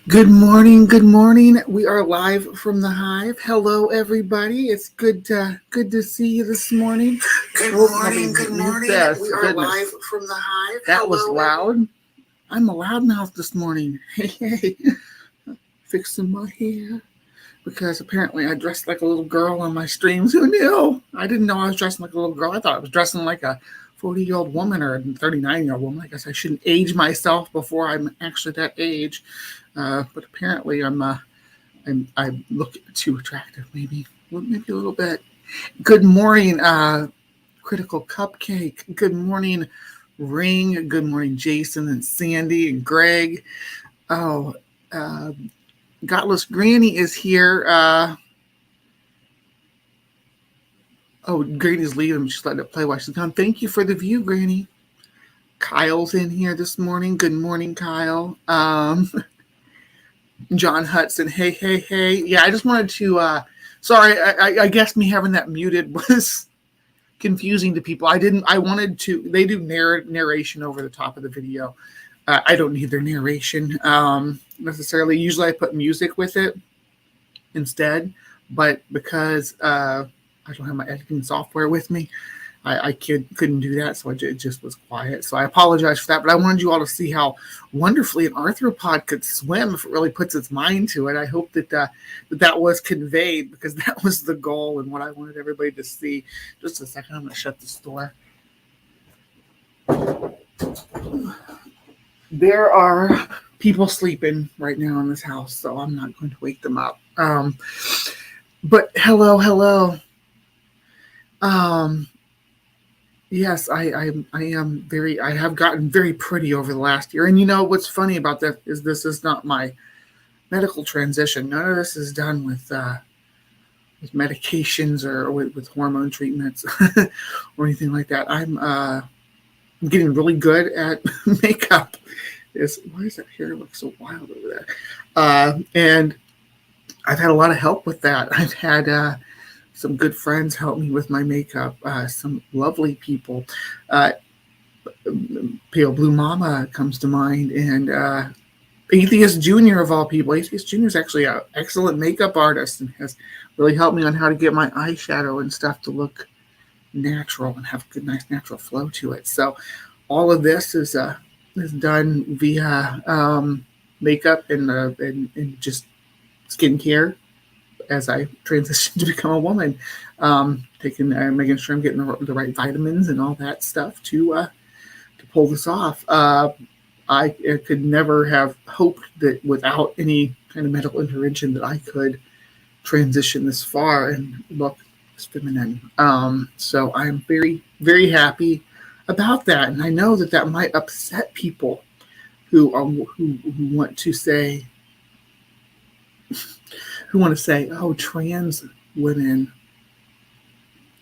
Good morning. Good morning. We are live from the Hive. Hello, everybody. It's good to see you this morning. Good Oh, morning, good morning. We are live from the Hive. That was loud. I'm a loudmouth this morning. Hey, fixing my hair because apparently I dressed like a little girl on my streams. Who knew? I didn't know I was dressing like a little girl. I thought I was dressing like a 40-year-old woman or a 39-year-old woman. I guess I shouldn't age myself before I'm actually that age. But apparently I look too attractive, maybe a little bit. Good morning, Critical Cupcake. Good morning, Ring. Good morning, Jason and Sandy and Greg. Oh, uh, Godless Granny is here. Granny's leaving. She's letting it play while she's gone. Thank you for the view, Granny. Kyle's in here this morning. Good morning, Kyle. John Hudson. Hey. Yeah, I just wanted to. Sorry, I guess me having that muted was confusing to people. I wanted to. They do narration over the top of the video. I don't need their narration necessarily. Usually, I put music with it instead, but because I don't have my editing software with me, I couldn't do that, so it just was quiet. So I apologize for that, but I wanted you all to see how wonderfully an arthropod could swim if it really puts its mind to it. I hope that was conveyed, because that was the goal and what I wanted everybody to see. Just a second, I'm going to shut this door. There are people sleeping right now in this house, so I'm not going to wake them up. But hello. Yes, I am very. I have gotten very pretty over the last year, and you know what's funny about that is this is not my medical transition. None of this is done with medications or with hormone treatments or anything like that. I'm getting really good at makeup. Why does that hair look so wild over there? And I've had a lot of help with that. I've had some good friends help me with my makeup, some lovely people. Pale Blue Mama comes to mind, and Atheist Jr. of all people. Atheist Jr. is actually an excellent makeup artist and has really helped me on how to get my eyeshadow and stuff to look natural and have a good, nice, natural flow to it. So all of this is done via makeup and just skincare as I transition to become a woman, making sure I'm getting the right vitamins and all that stuff to pull this off. I could never have hoped that without any kind of medical intervention that I could transition this far and look as feminine. So I'm very, very happy about that, and I know that might upset people who want to say. Who want to say, oh, trans women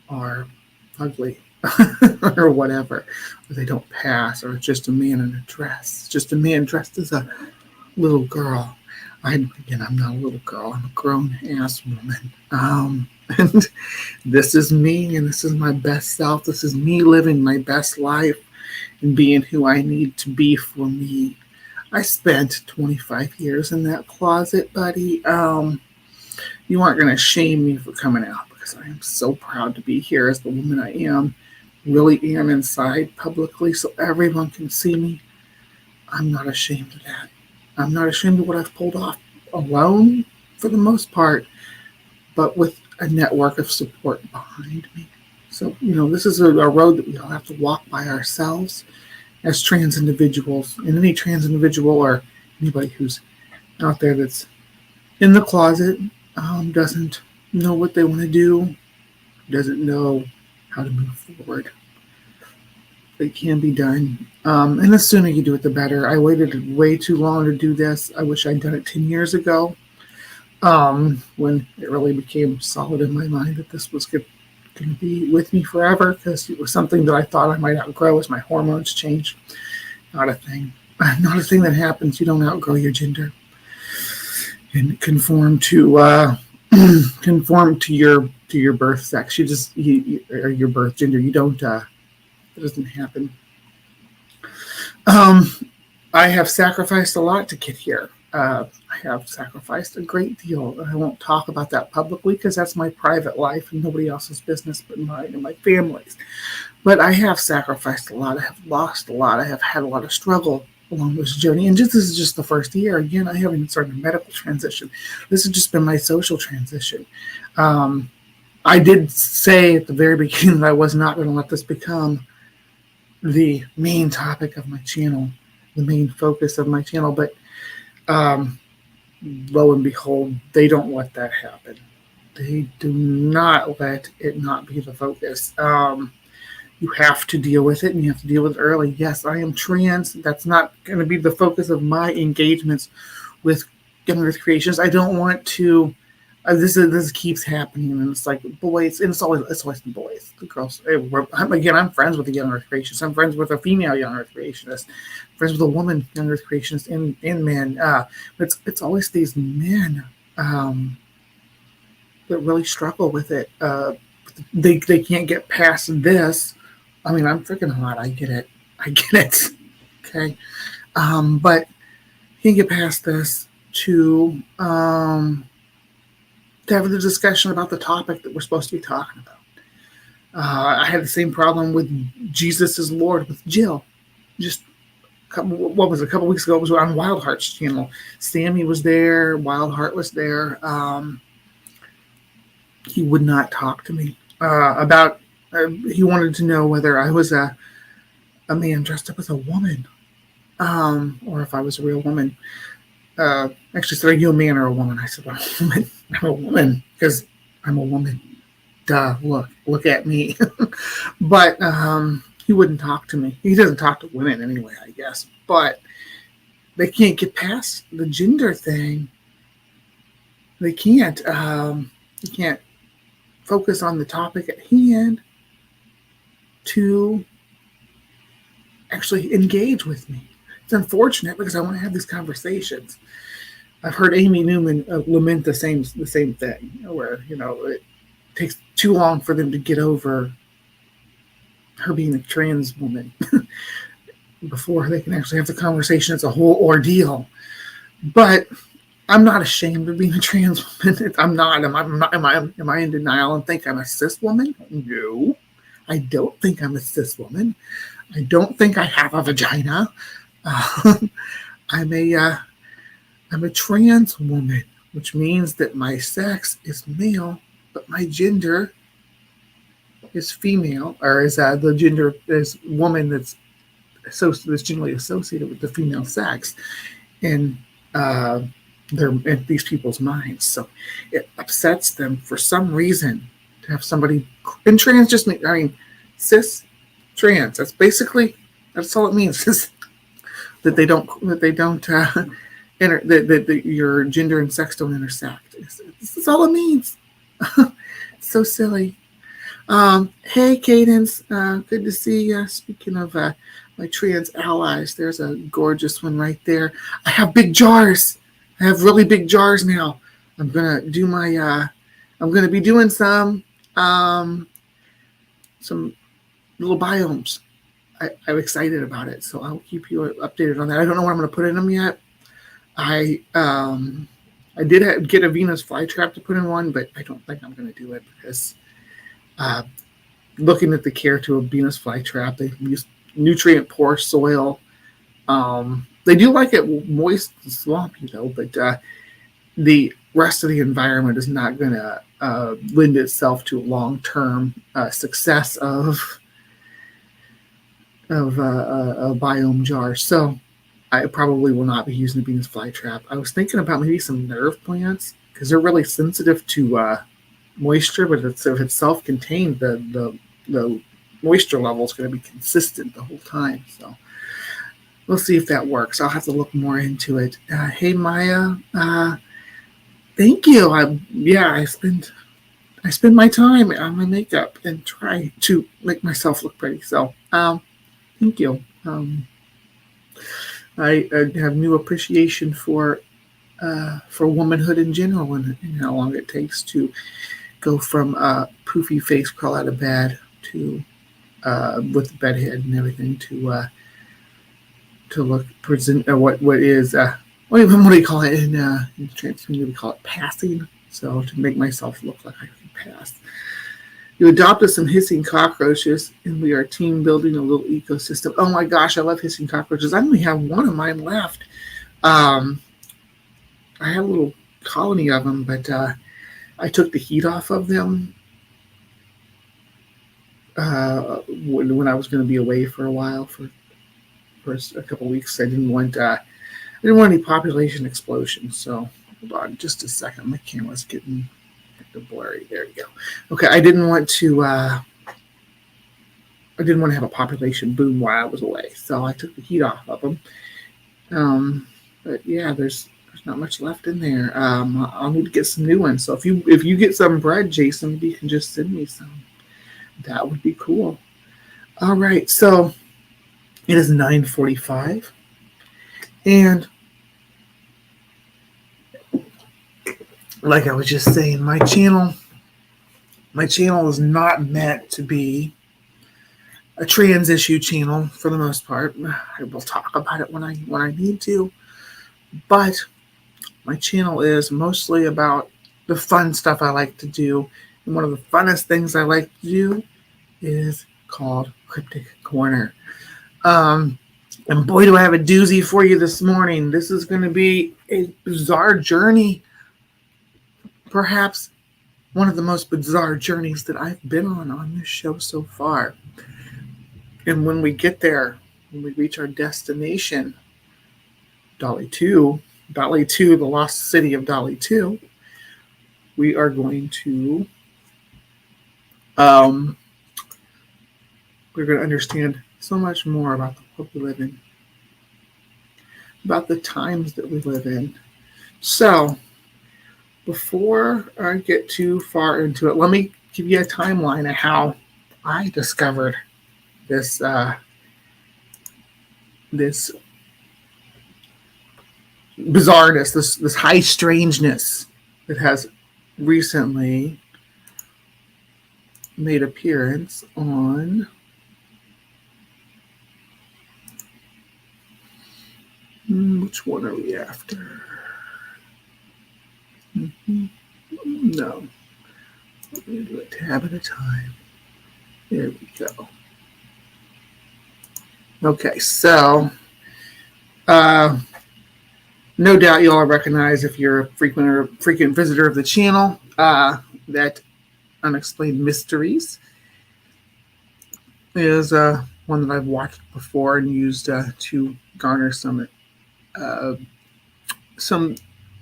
are ugly or whatever, or they don't pass, or it's just a man in a dress, just a man dressed as a little girl. I'm not a little girl. I'm a grown-ass woman. And this is me, and this is my best self. This is me living my best life and being who I need to be for me. I spent 25 years in that closet, buddy. You aren't going to shame me for coming out, because I am so proud to be here as the woman I am. Really am inside publicly so everyone can see me. I'm not ashamed of that. I'm not ashamed of what I've pulled off alone for the most part, but with a network of support behind me. So, this is a road that we all have to walk by ourselves as trans individuals. And any trans individual or anybody who's out there that's in the closet doesn't know what they want to do, doesn't know how to move forward. It can be done. And the sooner you do it, the better. I waited way too long to do this. I wish I'd done it 10 years ago, when it really became solid in my mind that this was going to be with me forever, because it was something that I thought I might outgrow as my hormones changed. Not a thing. Not a thing that happens. You don't outgrow your gender and conform to your birth sex. Or your birth gender. You don't. It doesn't happen. I have sacrificed a lot to get here. I have sacrificed a great deal. I won't talk about that publicly because that's my private life and nobody else's business but mine and my family's. But I have sacrificed a lot. I have lost a lot. I have had a lot of struggle along this journey. And this is just the first year. Again, I haven't even started a medical transition. This has just been my social transition. I did say at the very beginning that I was not going to let this become the main topic of my channel, the main focus of my channel. But lo and behold, they don't let that happen. They do not let it not be the focus. You have to deal with it, and you have to deal with it early. Yes, I am trans. That's not going to be the focus of my engagements with Young Earth Creations. I don't want to. This keeps happening, and it's like boys, and it's always the boys, the girls. I'm friends with the Young Earth Creationist. I'm friends with a female Young Earth Creationist. I'm friends with a woman Young Earth Creationist, and men. It's always these men that really struggle with it. They can't get past this. I mean, I'm freaking hot. I get it. Okay, but can't get past this to have the discussion about the topic that we're supposed to be talking about. I had the same problem with Jesus is Lord with Jill. Just a couple weeks ago, it was on Wildheart's channel. Sammy was there. Wildheart was there. He would not talk to me about. He wanted to know whether I was a man dressed up as a woman, or if I was a real woman. Actually said, are you a man or a woman? I said, I'm a woman. I'm a woman because I'm a woman. Duh, look at me. But he wouldn't talk to me. He doesn't talk to women anyway, I guess. But they can't get past the gender thing. They can't. You can't focus on the topic at hand to actually engage with me. It's unfortunate because I want to have these conversations. I've heard Amy Newman lament the same thing, where it takes too long for them to get over her being a trans woman before they can actually have the conversation. It's a whole ordeal. But I'm not ashamed of being a trans woman. I'm not. Am I in denial and think I'm a cis woman? No, I don't think I'm a cis woman. I don't think I have a vagina. I'm a trans woman, which means that my sex is male, but my gender is female, or is the gender is woman that's generally associated with the female sex in these people's minds. So it upsets them for some reason to have somebody. And trans just means, cis, trans. That's all it means. Is that they don't that your gender and sex don't intersect. This is all it means. So silly. Hey, Cadence. Good to see you. Speaking of my trans allies, there's a gorgeous one right there. I have big jars. I have really big jars now. I'm gonna do my. I'm gonna be doing some little biomes. I'm excited about it, so I'll keep you updated on that. I don't know what I'm going to put in them yet. I did get a Venus flytrap to put in one, but I don't think I'm going to do it because looking at the care to a Venus flytrap, they use nutrient poor soil. They do like it moist and swampy though, but the rest of the environment is not going to lend itself to long-term success of a biome jar. So I probably will not be using the Venus flytrap. I was thinking about maybe some nerve plants because they're really sensitive to moisture, but if it's self-contained, the moisture level is going to be consistent the whole time. So we'll see if that works. I'll have to look more into it. Hey, Maya. Thank you. I spend my time on my makeup and try to make myself look pretty. So thank you. I have new appreciation for womanhood in general and how long it takes to go from poofy face crawl out of bed to with the bed head and everything to look present what is what do you call it in the trans community? We call it passing. So to make myself look like I can pass. You adopted some hissing cockroaches, and we are team building a little ecosystem. Oh my gosh, I love hissing cockroaches. I only have one of mine left. I had a little colony of them, but I took the heat off of them when I was going to be away for a while for a couple of weeks. I didn't want any population explosion. So hold on just a second. My camera's getting blurry. There we go. Okay, I didn't want to have a population boom while I was away, so I took the heat off of them. But yeah, there's not much left in there. I'll need to get some new ones. So if you get some bread, Jason, maybe you can just send me some. That would be cool. All right, so it is 9:45, and like I was just saying, my channel is not meant to be a trans issue channel for the most part. I will talk about it when I need to, but my channel is mostly about the fun stuff I like to do, and one of the funnest things I like to do is called CryptoCorner. And boy, do I have a doozy for you this morning. This is going to be a bizarre journey. Perhaps one of the most bizarre journeys that I've been on this show so far. And when we get there, when we reach our destination, Dolly 2, the lost city of Dolly 2, we are going to we're going to understand so much more about the world we live in, about the times that we live in. So before I get too far into it, let me give you a timeline of how I discovered this bizarreness, this high strangeness that has recently made appearance on which one are we after? No. Let me do a tab at a time. There we go. Okay, so no doubt you all recognize, if you're a frequent visitor of the channel, that Unexplained Mysteries is one that I've watched before and used to garner some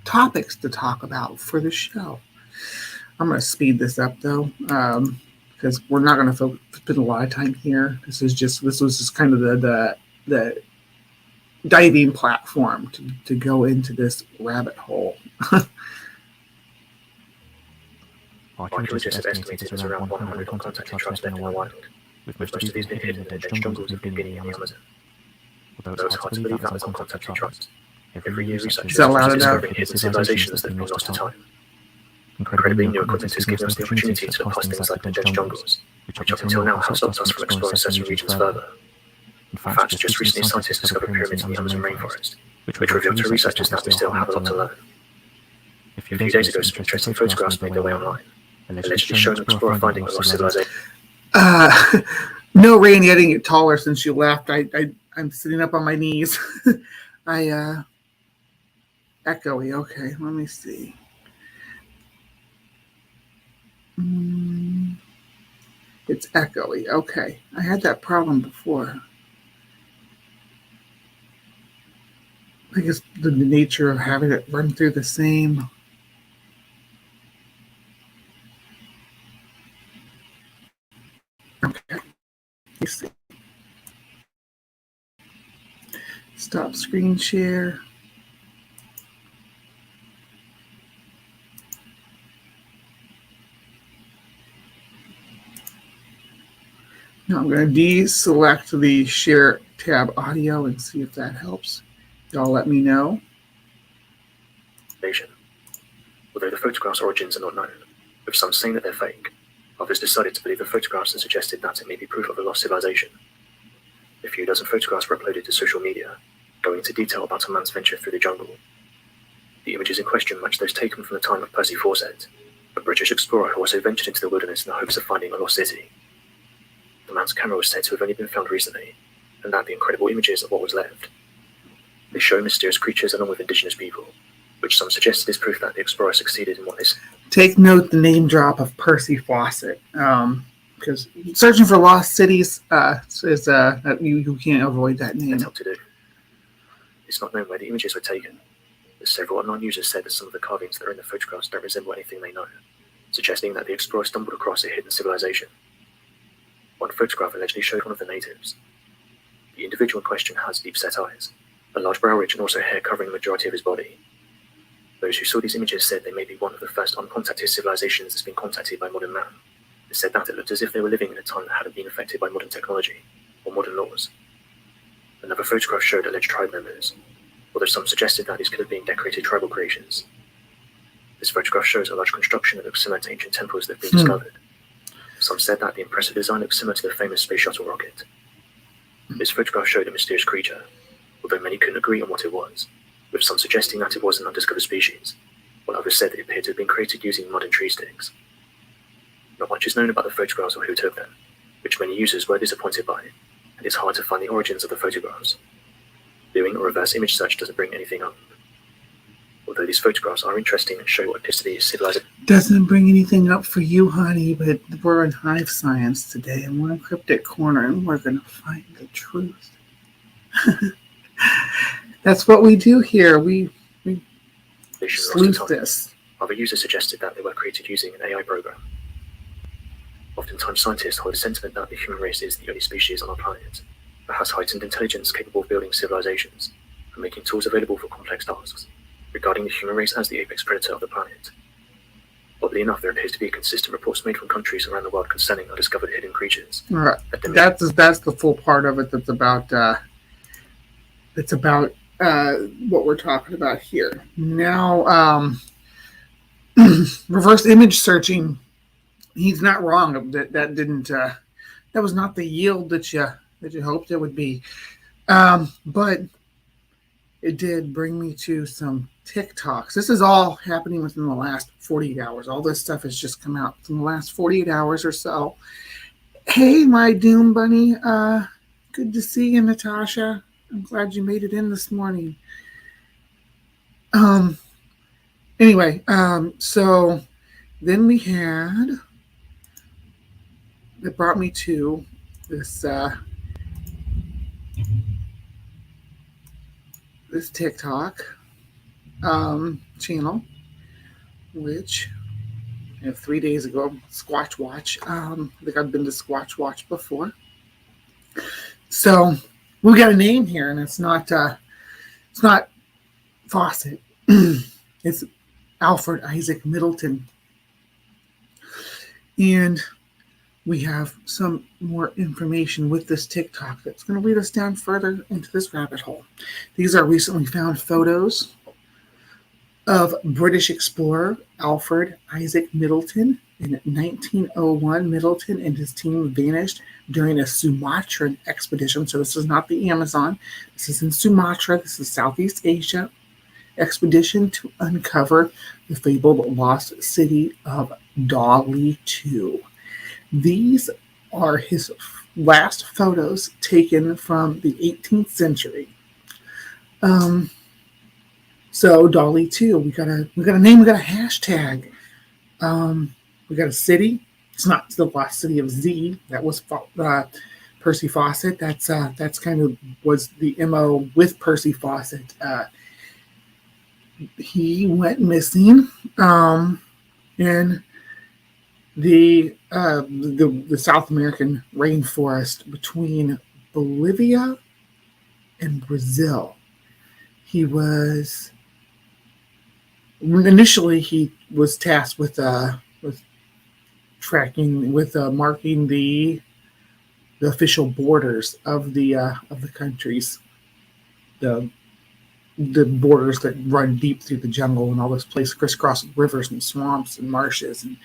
topics to talk about for the show. I'm going to speed this up though, because we're not going to spend a lot of time here. This was just kind of the diving platform to go into this rabbit hole. Archaeologists have estimated there's around 100 uncontacted tribes left in the wild, with most of these being hidden in the dense jungles of Guinea and the Amazon. Although it's hard to believe that uncontacted tribes, every year researchers are discovering hidden civilizations that have been lost to time. Incredibly, new equipment is giving us the opportunity to look past things like the dense jungles, which up until now have stopped us from exploring certain regions further. In fact, just recently scientists discovered pyramids in the Amazon rainforest, which revealed to researchers that we still have a lot to learn. A few days ago, some interesting photographs made their way online, allegedly showing explorer finding a lost civilization. No, Randy, I didn't get taller since you left. I'm sitting up on my knees. Echoey. Okay, let me see. It's echoey. Okay, I had that problem before. I guess the nature of having it run through the same. Okay, let's see. Stop screen share. Now I'm going to deselect the share tab audio and see if that helps. Y'all let me know. Although the photographs' origins are not known, with some saying that they're fake, others decided to believe the photographs and suggested that it may be proof of a lost civilization. A few dozen photographs were uploaded to social media, going into detail about a man's venture through the jungle, The images in question match those taken from the time of Percy Fawcett, a British explorer who also ventured into the wilderness in the hopes of finding a lost city. The man's camera was said to have only been found recently, and that the incredible images are what was left. They show mysterious creatures along with indigenous people, which some suggested is proof that the explorer succeeded in what they said. Take note the name drop of Percy Fawcett, because searching for lost cities is you can't avoid that name. Set out to do. It's not known where the images were taken, but several online users said that some of the carvings that are in the photographs don't resemble anything they know, suggesting that the explorer stumbled across a hidden civilization. One photograph allegedly showed one of the natives. The individual in question has deep-set eyes, a large brow ridge, and also hair covering the majority of his body. Those who saw these images said they may be one of the first uncontacted civilizations that's been contacted by modern man. They said that it looked as if they were living in a time that hadn't been affected by modern technology or modern laws. Another photograph showed alleged tribe members, although some suggested that these could have been decorated tribal creations. This photograph shows a large construction that looks similar to ancient temples that have been discovered. Some said that the impressive design looks similar to the famous space shuttle rocket. This photograph showed a mysterious creature, although many couldn't agree on what it was, with some suggesting that it was an undiscovered species, while others said it appeared to have been created using modern tree sticks. Not much is known about the photographs or who took them, which many users were disappointed by, and it's hard to find the origins of the photographs. Doing a reverse image search doesn't bring anything up. Although these photographs are interesting and show what appears to be a civilization. Doesn't bring anything up for you, honey, but we're in HiveScience today, and we're in CryptoCorner, and we're going to find the truth. That's what we do here. We sleuth this. Other users suggested that they were created using an AI program. Oftentimes scientists hold a sentiment that the human race is the only species on our planet that has heightened intelligence capable of building civilizations and making tools available for complex tasks, regarding the human race as the apex predator of the planet. Oddly enough, there appears to be consistent reports made from countries around the world concerning undiscovered hidden creatures. Right. That's the full part of it that's about what we're talking about here. Now, reverse image searching, he's not wrong. That was not the yield that you hoped it would be. But it did bring me to some TikToks. This is all happening within the last 48 hours. All this stuff has just come out in the last 48 hours or so. Hey, my Doom Bunny. Good to see you, Natasha. I'm glad you made it in this morning. Anyway, so then we had, that brought me to this this TikTok channel, which 3 days ago, Squatch Watch. I think I've been to Squatch Watch before. So we got a name here, and it's not Fawcett. It's Alfred Isaac Middleton. And we have some more information with this TikTok that's going to lead us down further into this rabbit hole. These are recently found photos of British explorer Alfred Isaac Middleton. In 1901, Middleton and his team vanished during a Sumatran expedition. So this is not the Amazon. This is in Sumatra. This is Southeast Asia. Expedition to uncover the fabled lost city of Dali 2. These are his last photos taken from the 18th century. So Dali 2, we got a name, we got a hashtag. We got a city. It's not the lost city of Z. That was Percy Fawcett. That's kind of was the MO with Percy Fawcett. He went missing in the South American rainforest between Bolivia and Brazil. He was initially he was tasked with tracking, with marking the official borders of the countries, the borders that run deep through the jungle and all this place, crisscross rivers and swamps and marshes and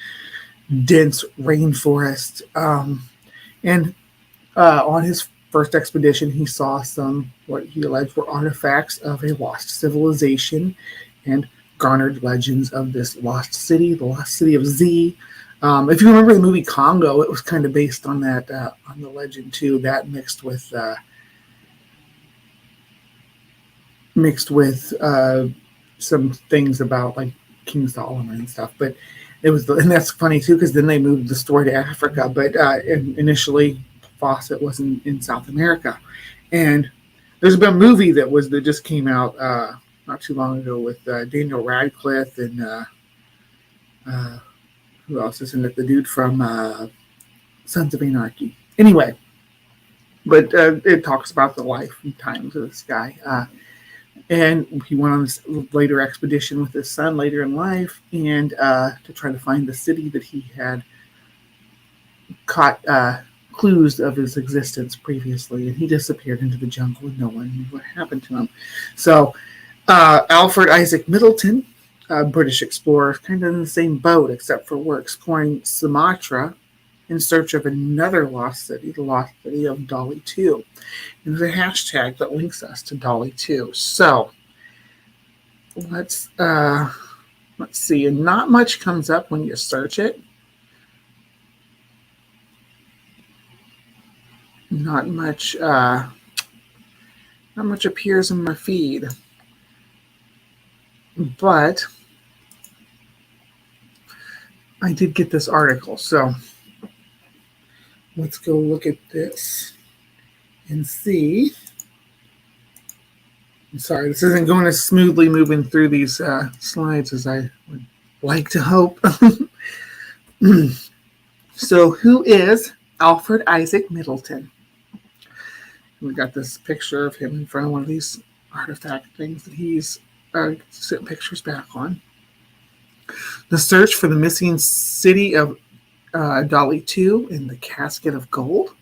dense rainforest. And on his first expedition, he saw some, what he alleged were artifacts of a lost civilization and garnered legends of this lost city, the lost city of Z. If you remember the movie Congo, it was kind of based on that, on the legend too. That mixed with some things about like King Solomon and stuff. But it was, and that's funny too, because then they moved the story to Africa. But initially, Fawcett was in South America, and there's been a movie that just came out not too long ago with Daniel Radcliffe and who else is in it? The dude from Sons of Anarchy. Anyway, but it talks about the life and times of this guy. And he went on this later expedition with his son later in life, and to try to find the city that he had caught clues of his existence previously, and he disappeared into the jungle, and no one knew what happened to him. So Alfred Isaac Middleton, a British explorer, kind of in the same boat, except for we're exploring Sumatra in search of another lost city, the lost city of Dolly 2. And there's a hashtag that links us to Dolly 2. So let's see. And not much comes up when you search it. Not much appears in my feed. But I did get this article, so let's go look at this and see. I'm sorry, this isn't going as smoothly moving through these slides as I would like to hope. So who is Alfred Isaac Middleton? We got this picture of him in front of one of these artifact things that he's sent pictures back on. The search for the missing city of Dolly 2 in the casket of gold.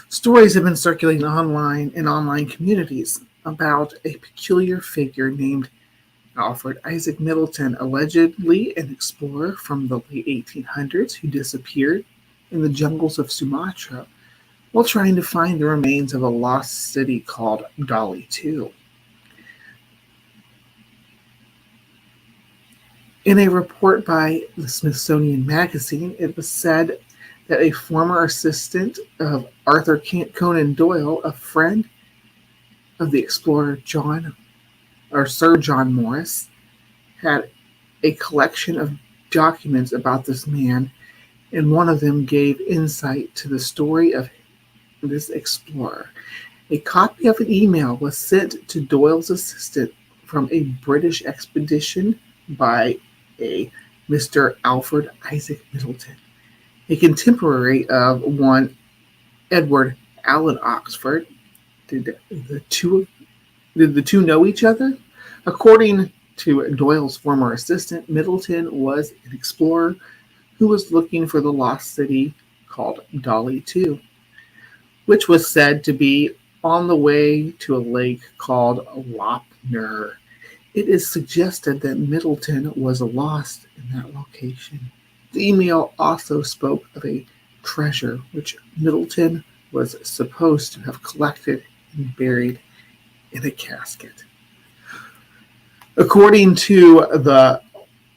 Stories have been circulating online in online communities about a peculiar figure named Alfred Isaac Middleton, allegedly an explorer from the late 1800s who disappeared in the jungles of Sumatra while trying to find the remains of a lost city called Dolly 2. In a report by the Smithsonian Magazine, it was said that a former assistant of Arthur Conan Doyle, a friend of the explorer Sir John Morris, had a collection of documents about this man, and one of them gave insight to the story of this explorer. A copy of an email was sent to Doyle's assistant from a British expedition by a Mr. Alfred Isaac Middleton, a contemporary of one Edward Allen Oxford. Did the two know each other? According to Doyle's former assistant, Middleton was an explorer who was looking for the lost city called Dolly 2, which was said to be on the way to a lake called Lopner. It is suggested that Middleton was lost in that location. The email also spoke of a treasure which Middleton was supposed to have collected and buried in a casket. According to the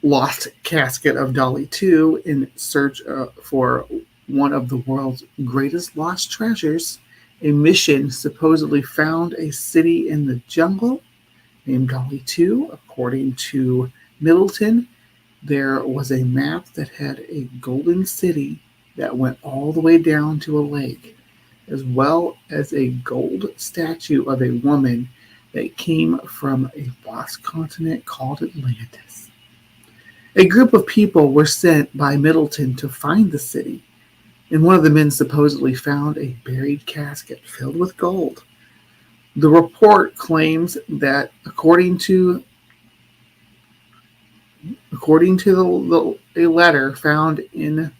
lost casket of Dolly 2, in search for one of the world's greatest lost treasures, a mission supposedly found a city in the jungle named Dolly 2. According to Middleton, there was a map that had a golden city that went all the way down to a lake, as well as a gold statue of a woman that came from a lost continent called Atlantis. A group of people were sent by Middleton to find the city, and one of the men supposedly found a buried casket filled with gold. The report claims that according to a letter found in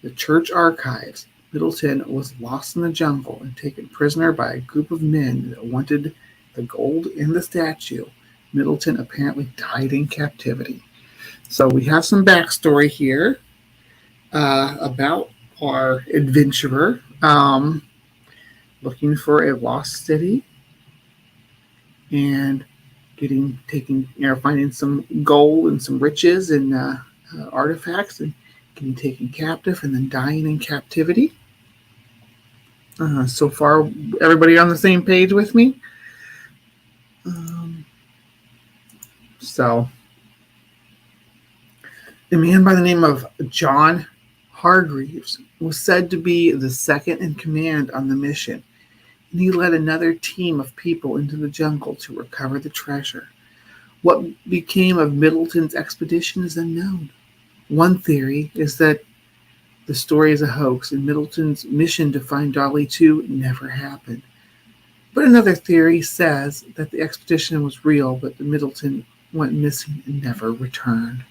the church archives, Middleton was lost in the jungle and taken prisoner by a group of men that wanted the gold in the statue. Middleton apparently died in captivity. So we have some backstory here about our adventurer looking for a lost city. And finding some gold and some riches and artifacts, and getting taken captive and then dying in captivity. So far, everybody on the same page with me? So, a man by the name of John Hargreaves was said to be the second in command on the mission, and he led another team of people into the jungle to recover the treasure. What became of Middleton's expedition is unknown. One theory is that the story is a hoax and Middleton's mission to find Dolly 2 never happened. But another theory says that the expedition was real, but the Middleton went missing and never returned.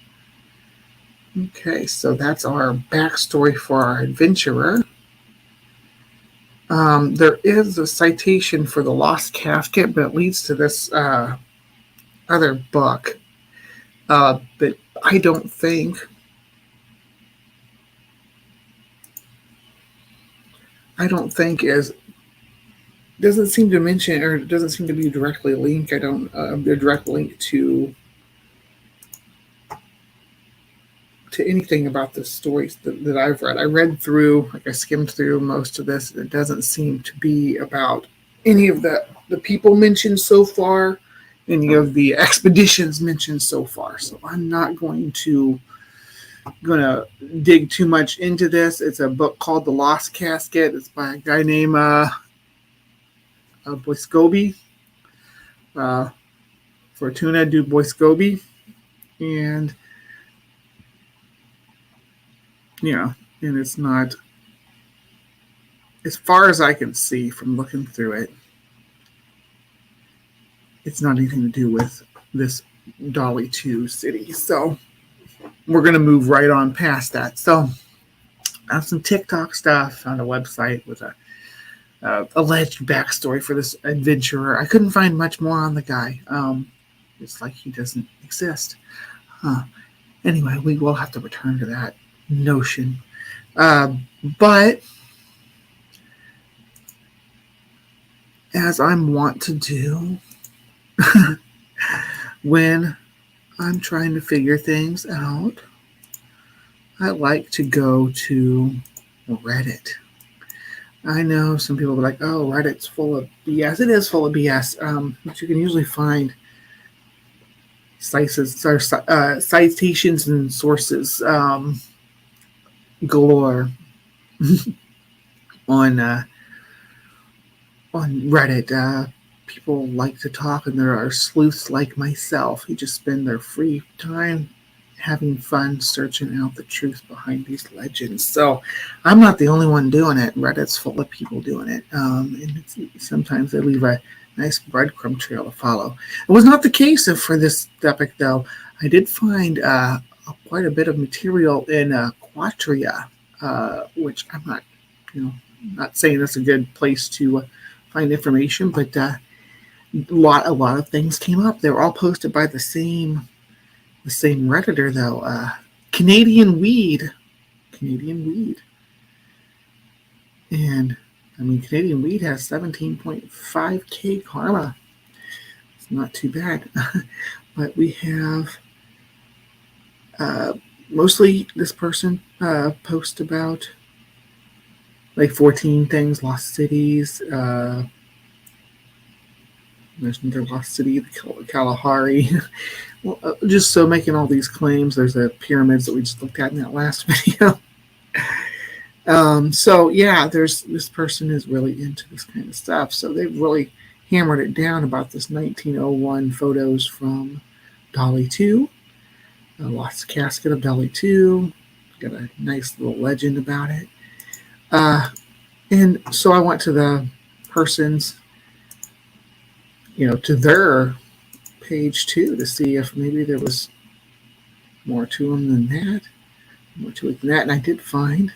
Okay, so that's our backstory for our adventurer. There is a citation for the Lost Casket, but it leads to this other book. But I don't think doesn't seem to mention, or doesn't seem to be directly linked. A direct link to anything about the stories that I've read. I skimmed through most of this, and it doesn't seem to be about any of the people mentioned so far, any of the expeditions mentioned so far. So I'm not going to dig too much into this. It's a book called The Lost Casket. It's by a guy named Boiscobi, Fortuna du Boiscobi, and and it's not, as far as I can see from looking through it, it's not anything to do with this Dolly 2 city. So we're going to move right on past that. So I have some TikTok stuff, found a website with a alleged backstory for this adventurer. I couldn't find much more on the guy. It's like he doesn't exist. Anyway, we will have to return to that notion. But as I'm wont to do when I'm trying to figure things out, I like to go to Reddit. I know some people are like, oh, Reddit's full of BS. It is full of BS, but you can usually find citations and sources galore on Reddit. People like to talk, and there are sleuths like myself who just spend their free time having fun searching out the truth behind these legends. So I'm not the only one doing it. Reddit's full of people doing it. And sometimes they leave a nice breadcrumb trail to follow. It was not the case for this epic, though. I did find quite a bit of material in Quatria, which I'm not saying that's a good place to find information, but a lot of things came up. They were all posted by the same Redditor, though. Canadian Weed. And Canadian Weed has 17.5k karma. It's not too bad. But we have mostly this person post about like 14 things, lost cities. There's another lost city, the Kalahari. Well, just so making all these claims. There's the pyramids that we just looked at in that last video. So yeah, this person is really into this kind of stuff. So they've really hammered it down about this 1901 photos from Dolly 2. Lost casket of Dolly 2. Got a nice little legend about it. And so I went to the person's, to their page too, to see if maybe there was more to them than that. More to it than that. And I did find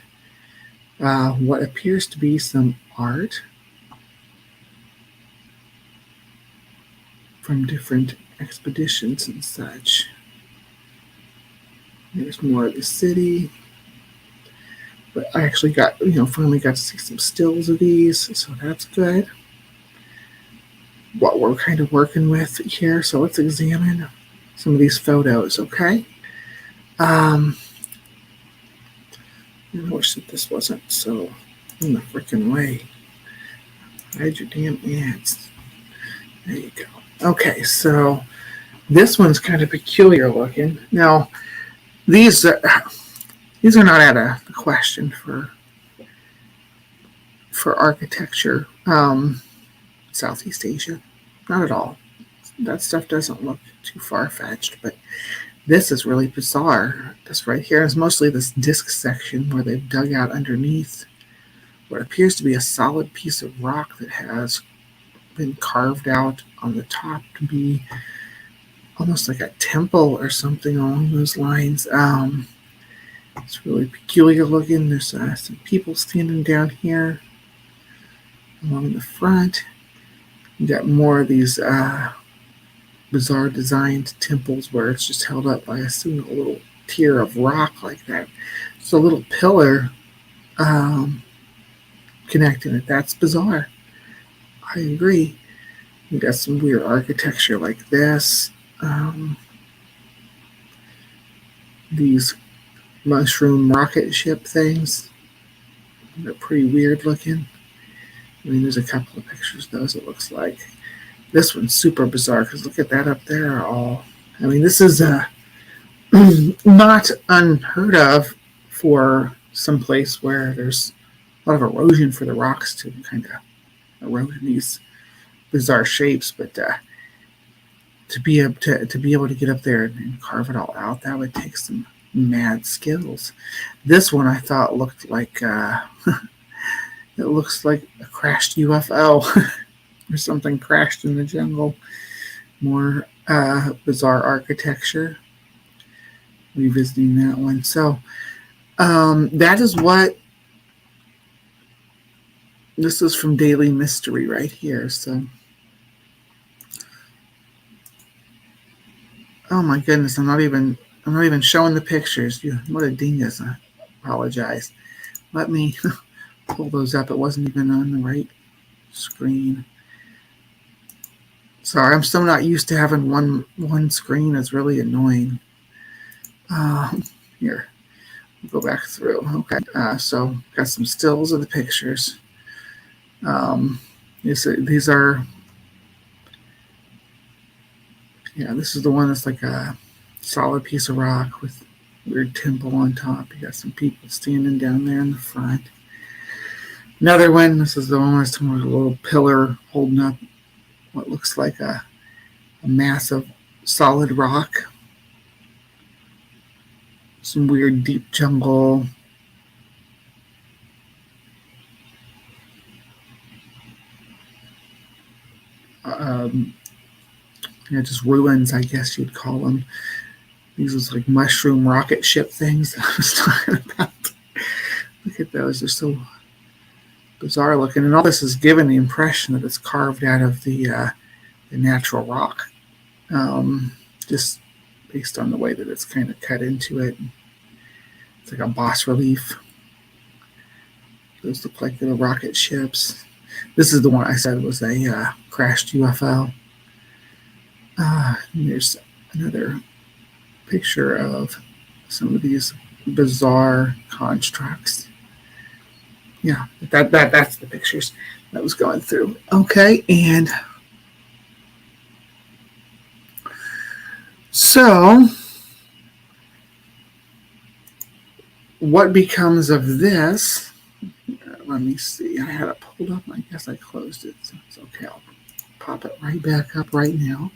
what appears to be some art from different expeditions and such. There's more of the city. But I actually finally got to see some stills of these, so that's good. what we're kind of working with here. So let's examine some of these photos, okay? I wish that this wasn't so in the freaking way. Hide your damn ads. There you go. Okay, so this one's kind of peculiar looking. Now, these are not out of the question for architecture. Southeast Asia, not at all. That stuff doesn't look too far-fetched, but this is really bizarre. This right here is mostly this disc section where they've dug out underneath what appears to be a solid piece of rock that has been carved out on the top to be almost like a temple or something along those lines. It's really peculiar looking. There's some people standing down here along the front. You got more of these bizarre designed temples where it's just held up by a single little tier of rock like that. It's a little pillar connecting it. That's bizarre. I agree. You got some weird architecture like this. These mushroom rocket ship things. They're pretty weird looking. I mean, there's a couple of pictures of those, it looks like. This one's super bizarre because look at that up there. I mean, this is not unheard of for some place where there's a lot of erosion for the rocks to kind of erode in these bizarre shapes. But to be able to get up there and carve it all out, that would take some mad skills. This one I thought looked like it looks like a crashed UFO or something crashed in the jungle. More bizarre architecture. Revisiting that one. So that is what this is from Daily Mystery right here. So, oh my goodness, I'm not even showing the pictures. What a dingus! I apologize. Let me pull those up. It wasn't even on the right screen. Sorry, I'm still not used to having one screen. It's really annoying. Here, we'll go back through. Okay, so got some stills of the pictures. These are, yeah, this is the one that's like a solid piece of rock with weird temple on top. You got some people standing down there in the front. Another one, this is the one with a little pillar holding up what looks like a massive solid rock. Some weird deep jungle. Just ruins, I guess you'd call them. These are like mushroom rocket ship things that I was talking about. Look at those. They're so bizarre looking. And all this is given the impression that it's carved out of the natural rock. Just based on the way that it's kind of cut into it. It's like a bas relief. Those look like little rocket ships. This is the one I said was a crashed UFO. There's another picture of some of these bizarre constructs. Yeah, that's the pictures that was going through. Okay, and so what becomes of this? Let me see. I had it pulled up. I guess I closed it, so it's okay. I'll pop it right back up right now.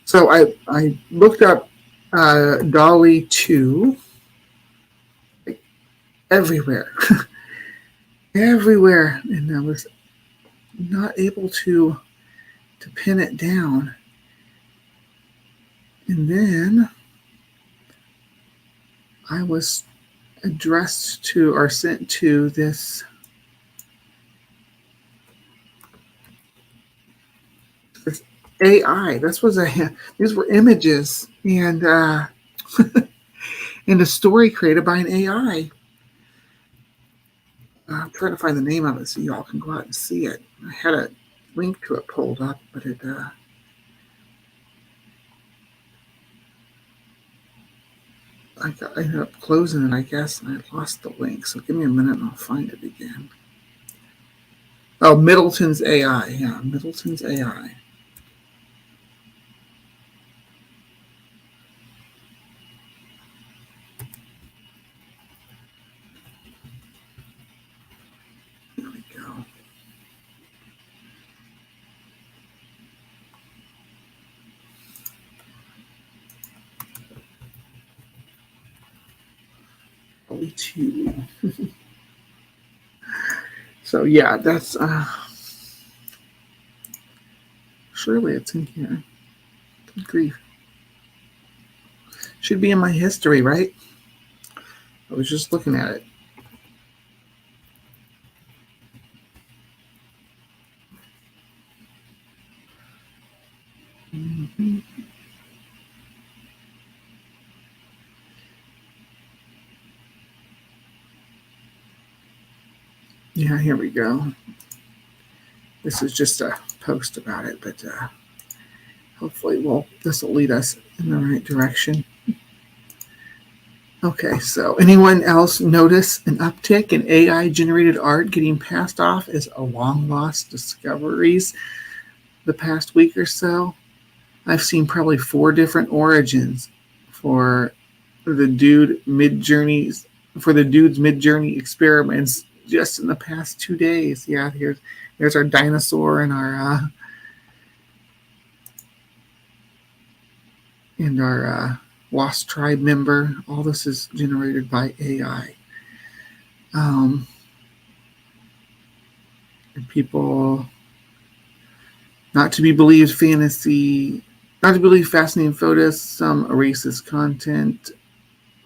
So I looked up Dolly 2 everywhere. Everywhere, and I was not able to pin it down. And then I was addressed to or sent to this It's AI. These were images and and a story created by an AI. I'm trying to find the name of it so y'all can go out and see it. I had a link to it pulled up, but I ended up closing it, I guess, and I lost the link. So give me a minute and I'll find it again. Oh, Middleton's AI. Yeah, Middleton's AI. There we go. Only two. So yeah, that's surely it's in here. Good grief. Should be in my history, right? I was just looking at it. Mm-hmm. Yeah, here we go. This is just a post about it, but hopefully this will lead us in the right direction. Okay, so anyone else notice an uptick in AI-generated art getting passed off as a long-lost discoveries the past week or so? I've seen probably 4 different origins for the dude's Mid-Journey experiments just in the past 2 days. Yeah, there's our dinosaur and our Lost Tribe member. All this is generated by AI. And people, not to be believed fascinating photos, some racist content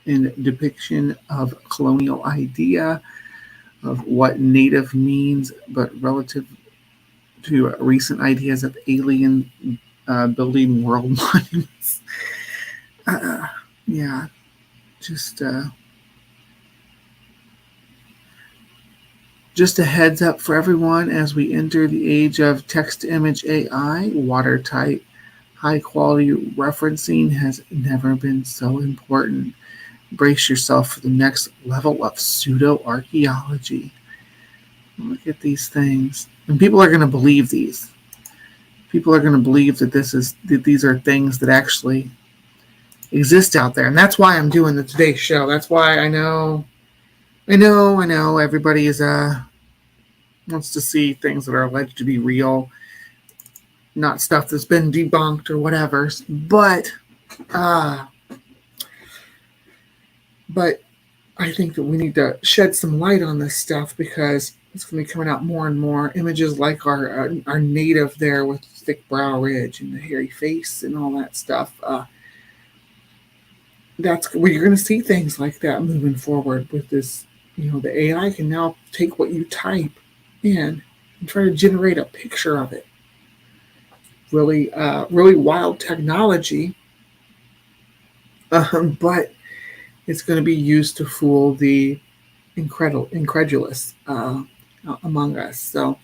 in depiction of colonial idea of what native means, but relative to recent ideas of alien building world monuments. Yeah, just a heads up for everyone as we enter the age of text-to-image AI, watertight, high-quality referencing has never been so important. Brace yourself for the next level of pseudo-archaeology. Look at these things. And people are going to believe these. People are going to believe that these are things that actually exist out there. And that's why I'm doing the Today Show. That's why I know everybody is wants to see things that are alleged to be real, not stuff that's been debunked or whatever. But I think that we need to shed some light on this stuff because it's going to be coming out more and more. Images like our native there with the thick brow ridge and the hairy face and all that stuff. That's where you're going to see things like that moving forward with this. The AI can now take what you type in and try to generate a picture of it. Really, really wild technology, but it's going to be used to fool the incredulous among us. So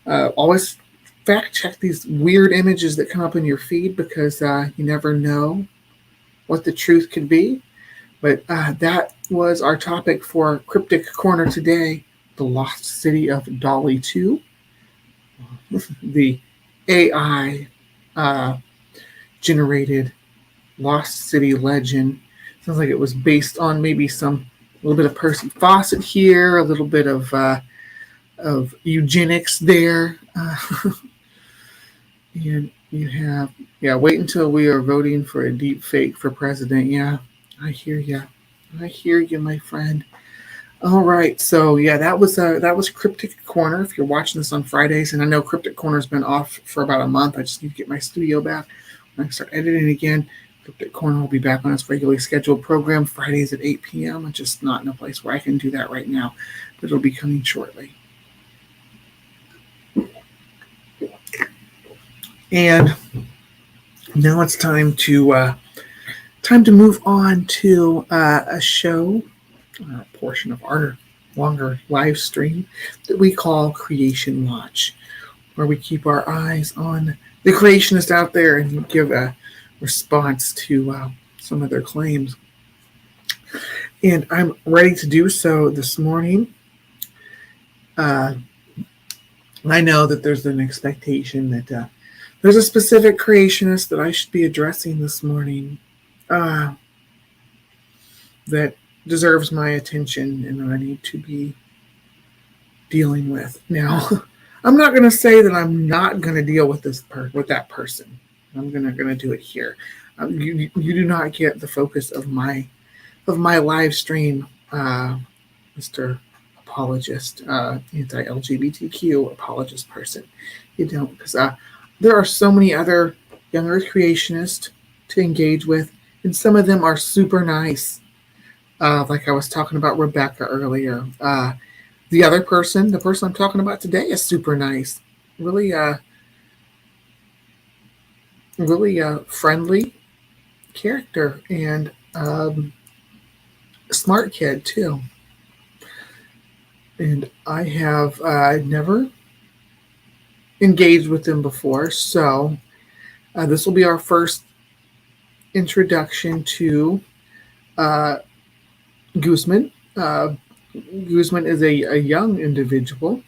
always fact check these weird images that come up in your feed because you never know what the truth could be. But that was our topic for Cryptic Corner today, the lost city of Dolly 2, the AI generated lost city legend. Sounds like it was based on maybe a little bit of Percy Fawcett here, a little bit of eugenics there. And you have, wait until we are voting for a deep fake for president. Yeah, I hear you. My friend. All right, so that was Cryptic Corner. If you're watching this on Fridays, and I know Cryptic Corner's been off for about a month, I just need to get my studio back. When I start editing again, Cryptic Corner will be back on its regularly scheduled program Fridays at 8 p.m. I'm just not in a place where I can do that right now, but it'll be coming shortly. And now it's time to move on to a show, a portion of our longer live stream that we call Creation Watch, where we keep our eyes on the creationists out there and give a response to some of their claims. And I'm ready to do so this morning. I know that there's an expectation that there's a specific creationist that I should be addressing this morning that deserves my attention and that I need to be dealing with. Now, I'm not going to say that I'm not going to deal with with that person. I'm going to do it here. You do not get the focus of my live stream, Mr. Apologist, anti-LGBTQ apologist person. You don't, because there are so many other young Earth creationists to engage with, and some of them are super nice. Like I was talking about Rebecca earlier. The other person, the person I'm talking about today, is super nice. Really friendly character and smart kid too. And I have never engaged with them before, so this will be our first introduction to Guzman. Guzman is a young individual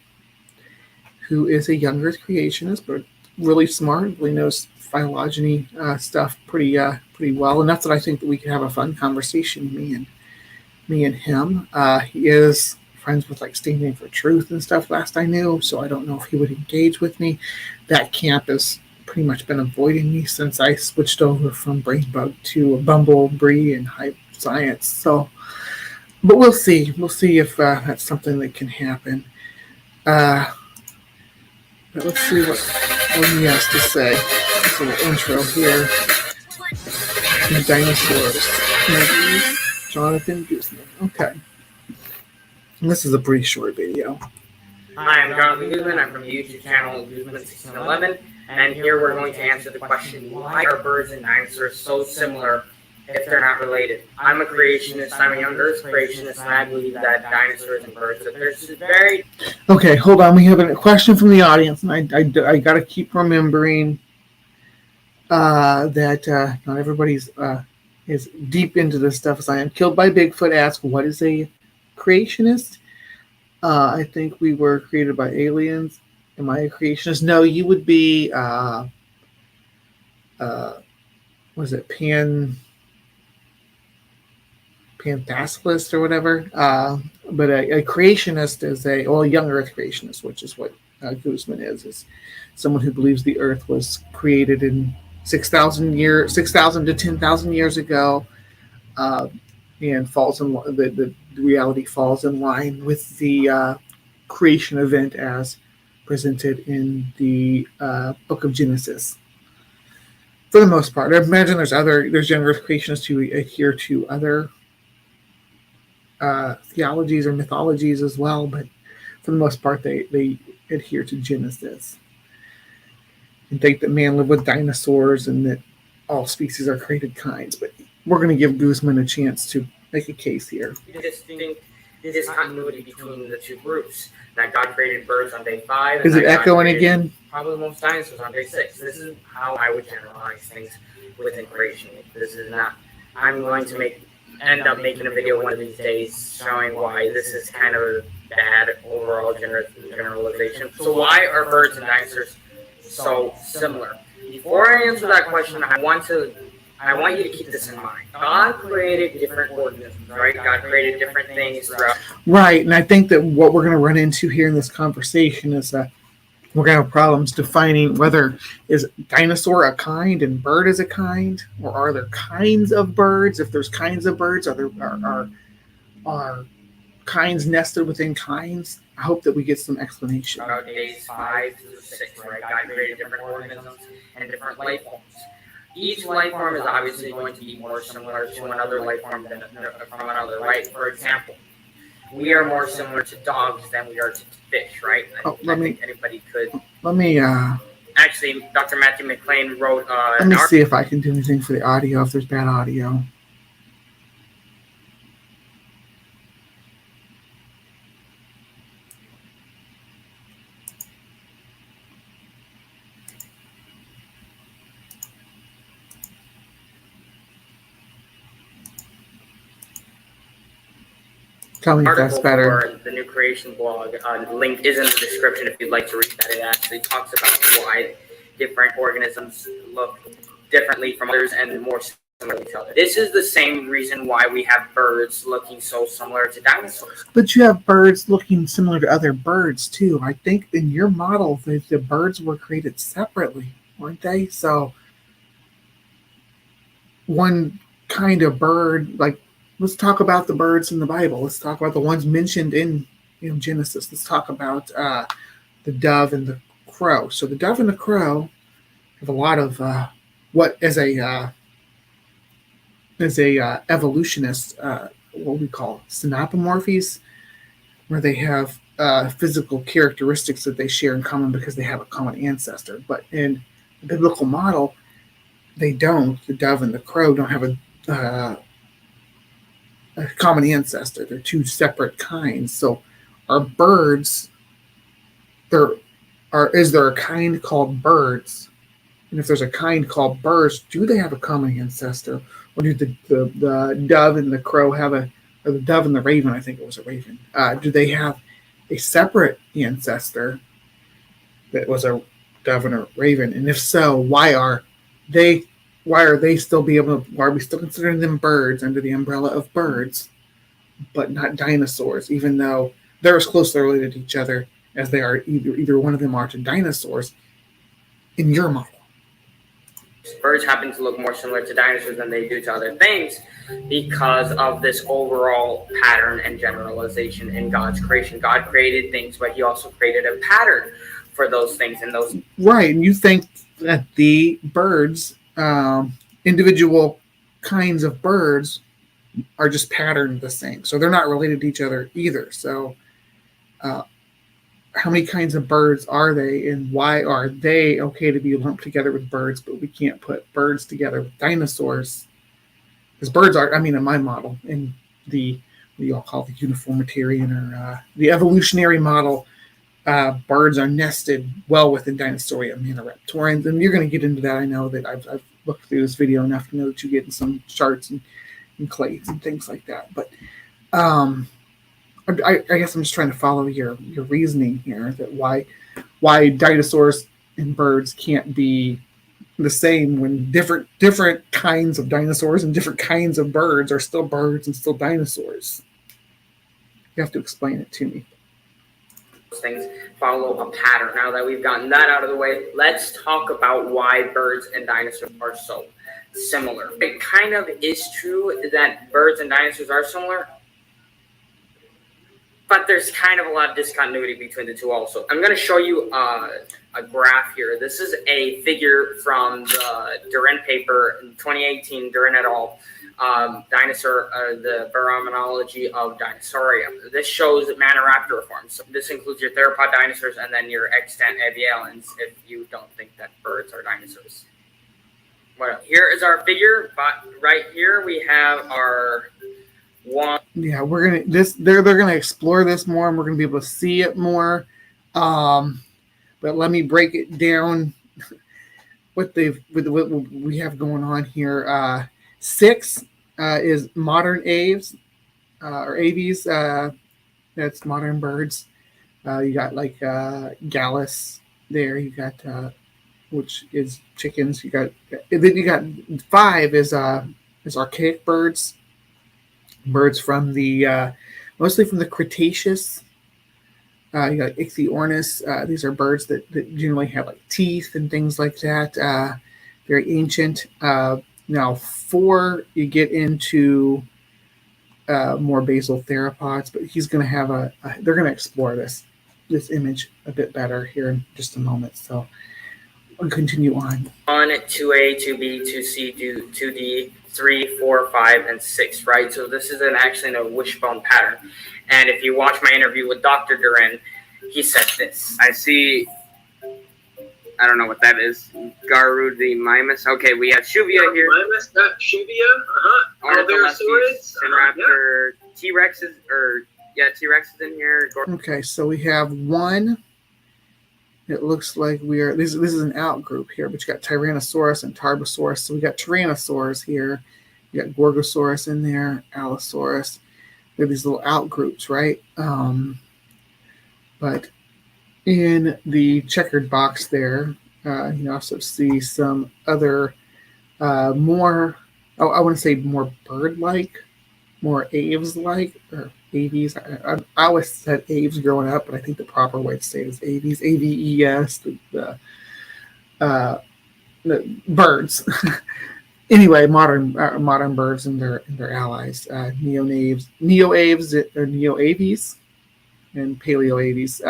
who is a young Earth creationist, but really smart, really knows phylogeny stuff pretty well, enough that I think that we can have a fun conversation, me and him. He is friends with like Standing for Truth and stuff last I knew, so I don't know if he would engage with me. That camp has pretty much been avoiding me since I switched over from Brainbug to Bumblebee and HiveScience. So, but we'll see. We'll see if that's something that can happen. But let's see what he has to say. Just a little intro here. The dinosaurs. Jonathan Guzman. Okay. And this is a pretty short video. Hi, I'm Jonathan Guzman. I'm from the YouTube channel Guzman1611, and here we're going to answer the question, why are birds and dinosaurs so similar if they're not related? I'm a creationist, I'm a young Earth creationist, and I believe that dinosaurs and birds are very... Okay, hold on. We have a question from the audience, and I got to keep remembering that not everybody's is deep into this stuff as I am. Killed by Bigfoot asks, what is a creationist? I think we were created by aliens. Am I a creationist? No, you would be was it Panthasilist or whatever? But a creationist is a young Earth creationist, which is what Guzman is someone who believes the Earth was created in 6,000 to 10,000 years ago, and falls in the reality falls in line with the creation event as presented in the Book of Genesis. For the most part, I imagine there's young Earth creationists who adhere to other theologies or mythologies as well, but for the most part, they adhere to Genesis and think that man lived with dinosaurs and that all species are created kinds. But we're going to give Guzman a chance to make a case here. distinct discontinuity between the two groups. That God created birds on day 5. Is it echoing again? Probably most dinosaurs on day 6. This is how I would generalize things within creation. This is not. I'm going to end up making a video one of these days showing why this is kind of a bad overall generalization. So why are birds and dinosaurs so similar? Before I answer that question, I want you to keep this in mind. God created different organisms, right? God created different things throughout. Right, and I think that what we're going to run into here in this conversation is we're going to have problems defining whether is dinosaur a kind and bird is a kind, or are there kinds of birds? If there's kinds of birds, are kinds nested within kinds? I hope that we get some explanation. About days 5 through 6, right? God created different organisms and different life forms. Each life form is obviously going to be more similar to another life form than from another, right? For example, we are more similar to dogs than we are to fish, right? I think anybody could. Let me actually, Dr. Matthew McLean wrote. Let me see if I can do anything for the audio, if there's bad audio. Tell me if that's better. For the new creation blog, link is in the description if you'd like to read that. It actually talks about why different organisms look differently from others and more similar to each other. This is the same reason why we have birds looking so similar to dinosaurs. But you have birds looking similar to other birds too. I think in your model, the birds were created separately, weren't they? So one kind of bird, like, let's talk about the birds in the Bible. Let's talk about the ones mentioned in Genesis. Let's talk about the dove and the crow. So the dove and the crow have a lot of what as a evolutionist, what we call synapomorphies, where they have physical characteristics that they share in common because they have a common ancestor. But in the biblical model, they don't. The dove and the crow don't have a common ancestor. They're two separate kinds. So are birds, is there a kind called birds? And if there's a kind called birds, do they have a common ancestor? Or do the dove and the crow have or the dove and the raven, I think it was a raven, do they have a separate ancestor that was a dove and a raven? And if so, why are we still considering them birds under the umbrella of birds, but not dinosaurs, even though they're as closely related to each other as they are either one of them are to dinosaurs in your model? Birds happen to look more similar to dinosaurs than they do to other things because of this overall pattern and generalization in God's creation. God created things, but he also created a pattern for those things and those. Right, and you think that the birds, individual kinds of birds, are just patterned the same. So they're not related to each other either. So how many kinds of birds are they, and why are they okay to be lumped together with birds, but we can't put birds together with dinosaurs? Because birds are, in my model, in the, what you all call the uniformitarian or the evolutionary model, birds are nested well within Dinosauria and Maniraptorans. And you're going to get into that. I know that I've looked through this video enough to know that you get in some charts and clades and things like that. But I guess I'm just trying to follow your reasoning here, that why dinosaurs and birds can't be the same when different kinds of dinosaurs and different kinds of birds are still birds and still dinosaurs. You have to explain it to me. Things follow a pattern. Now that we've gotten that out of the way, let's talk about why birds and dinosaurs are so similar. It kind of is true that birds and dinosaurs are similar, but there's kind of a lot of discontinuity between the two also. I'm going to show you a graph here. This is a figure from the Duran paper in 2018, Duran et al., the Baromenology of Dinosauria. This shows Maniraptor forms. So this includes your theropod dinosaurs and then your extant avialans if you don't think that birds are dinosaurs. Well, here is our figure, but right here we have our one. Yeah, they're gonna explore this more, and we're gonna be able to see it more. But let me break it down. What we have going on here. 6 is modern aves or aves. That's modern birds. You got like Gallus there. You got which is chickens. Then you got 5 is archaic birds. Birds from the mostly from the Cretaceous. You got Ichthyornis. These are birds that generally have like teeth and things like that. Very ancient. Now 4, you get into more basal theropods, but he's going to have they're going to explore this image a bit better here in just a moment. So I'll continue on. 1, 2A, 2B, 2C, 2D, 3, 4, 5, and 6, right? So this is actually a wishbone pattern. And if you watch my interview with Dr. Duran, he said this. I see I don't know what that is. Garudimimus. Okay, we have Shuvia here. Mimus, that Shuvia. Ornitholestes, Raptor, T-Rexes, T-Rex is in here. Okay, so we have one. It looks like this is an out group here, but you got Tyrannosaurus and Tarbosaurus. So we got Tyrannosaurus here. You got Gorgosaurus in there, Allosaurus. They're these little out groups, right? But in the checkered box there, you also see some other more, I want to say more bird-like, more aves-like, or aves. I always said aves growing up, but I think the proper way to say it is aves, A-V-E-S, the birds. Anyway, modern birds and their allies, neo-aves, or neo-aves, and paleo-aves.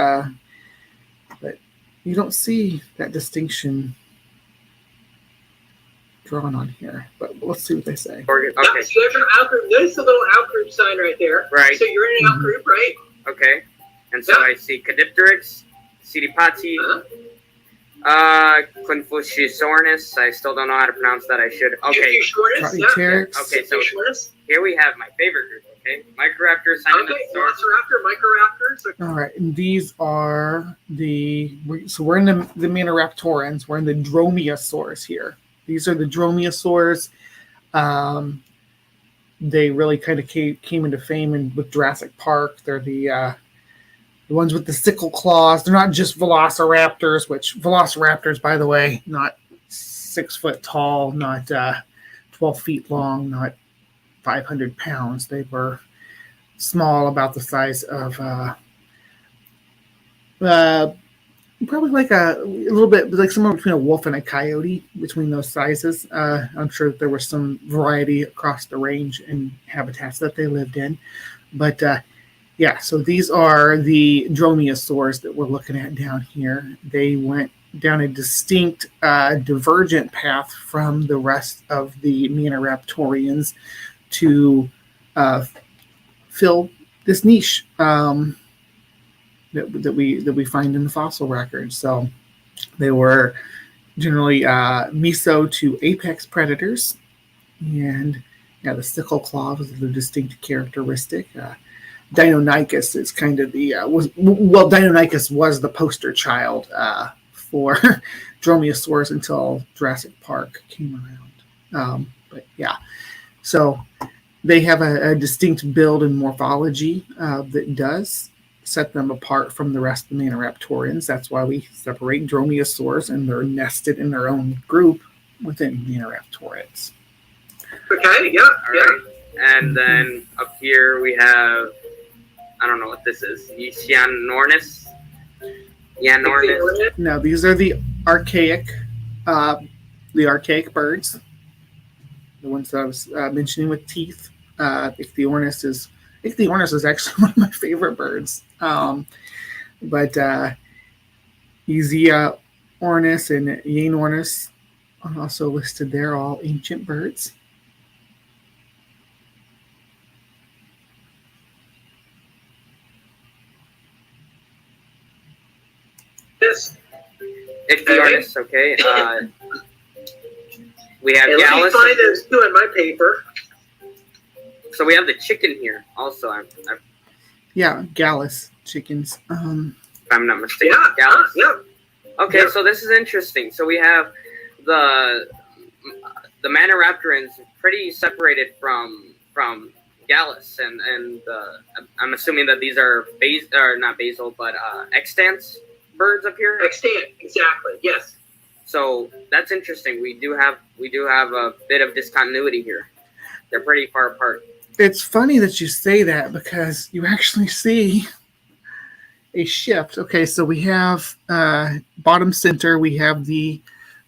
But you don't see that distinction drawn on here. But let's see what they say. Okay. Yeah, so there's an out group. There's a little out group sign right there. Right. So you're in an out group, right? Okay. And so I see Caudipteryx, Cetipati, Confuciusornis. I still don't know how to pronounce that. I should. Okay. Okay, so here we have my favorite group. Okay, Microraptor, Velociraptor, Microraptors. All right, and these are we're in the Maniraptorans. We're in the Dromaeosaurs here. These are the Dromaeosaurs. They really kind of came into fame with Jurassic Park. They're the ones with the sickle claws. They're not just Velociraptors, which Velociraptors, by the way, not 6 foot tall, not 12 feet long, not 500 pounds. They were small, about the size of probably like a little bit like somewhere between a wolf and a coyote, between those sizes. I'm sure that there was some variety across the range and habitats that they lived in. But yeah, so these are the Dromaeosaurs that we're looking at down here. They went down a distinct divergent path from the rest of the Maniraptorians to fill this niche that we find in the fossil records. So they were generally meso to apex predators, and the sickle claw was the distinct characteristic. Deinonychus is kind of the Deinonychus was the poster child for Dromaeosaurs until Jurassic Park came around. But yeah, so they have a distinct build and morphology that does set them apart from the rest of the Maniraptorians. That's why we separate Dromaeosaurs, and they're nested in their own group within Maniraptorians. Okay, yeah. Right. And then up here we have, I don't know what this is, Yanornis. No, these are the archaic birds. The ones that I was mentioning with teeth. Ichthyornis is actually one of my favorite birds. But Euseaornis and Yanornis are also listed there, all ancient birds. Yes. Ichthyornis, okay. We have Let me Gallus. find those two in my paper. So we have the chicken here also. Yeah, Gallus chickens. If I'm not mistaken. Yeah, Gallus. yeah. Okay, Yeah. so this is interesting. So we have the Maniraptorans pretty separated from Gallus, and I'm assuming that these are not basal, but extant birds up here. Extant, exactly. Yes. So that's interesting. We do have a bit of discontinuity here. They're pretty far apart. It's funny that you say that, because you actually see a shift. Okay, so we have bottom center, we have the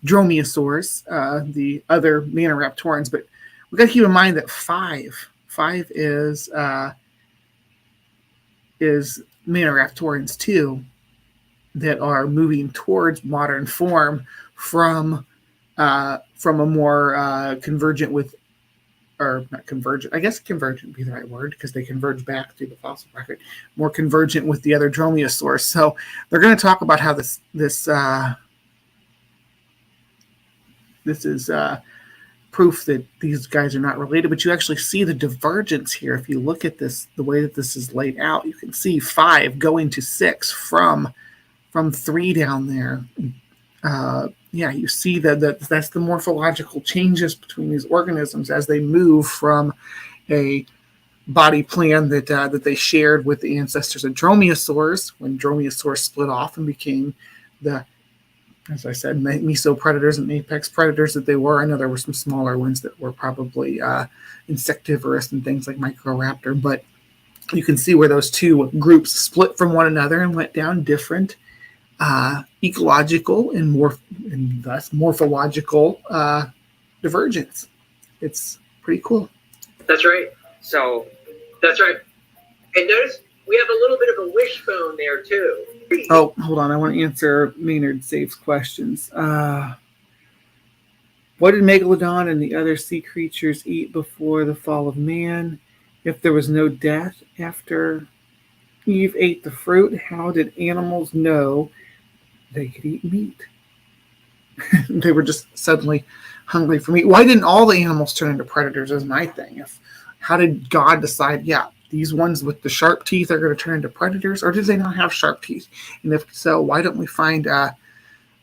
Dromaeosaurs, the other Maniraptorans, but we got to keep in mind that five is Maniraptorans too, that are moving towards modern form from a more convergent with, or not convergent, I guess convergent would be the right word, because they converge back through the fossil record, more convergent with the other Dromaeosaurs. So they're going to talk about how this this is proof that these guys are not related, but you actually see the divergence here. If you look at this, the way that this is laid out, you can see 5 going to 6 from 3 down there. Yeah, you see that's the morphological changes between these organisms as they move from a body plan that they shared with the ancestors of dromaeosaurs, when dromaeosaurs split off and became the, as I said, mesopredators and apex predators that they were. I know there were some smaller ones that were probably insectivorous and things like Microraptor, but you can see where those two groups split from one another and went down different ecological and thus morphological divergence. It's pretty cool. That's right. So That's right. And notice we have a little bit of a wishbone there too. Oh, hold on. I want to answer Maynard Safe's questions. What did Megalodon and the other sea creatures eat before the fall of man? If there was no death after Eve ate the fruit, how did animals know they could eat meat? They were just suddenly hungry for meat. Why didn't all the animals turn into predators is my thing. How did God decide, yeah, these ones with the sharp teeth are going to turn into predators, or did they not have sharp teeth? And if so, why don't we find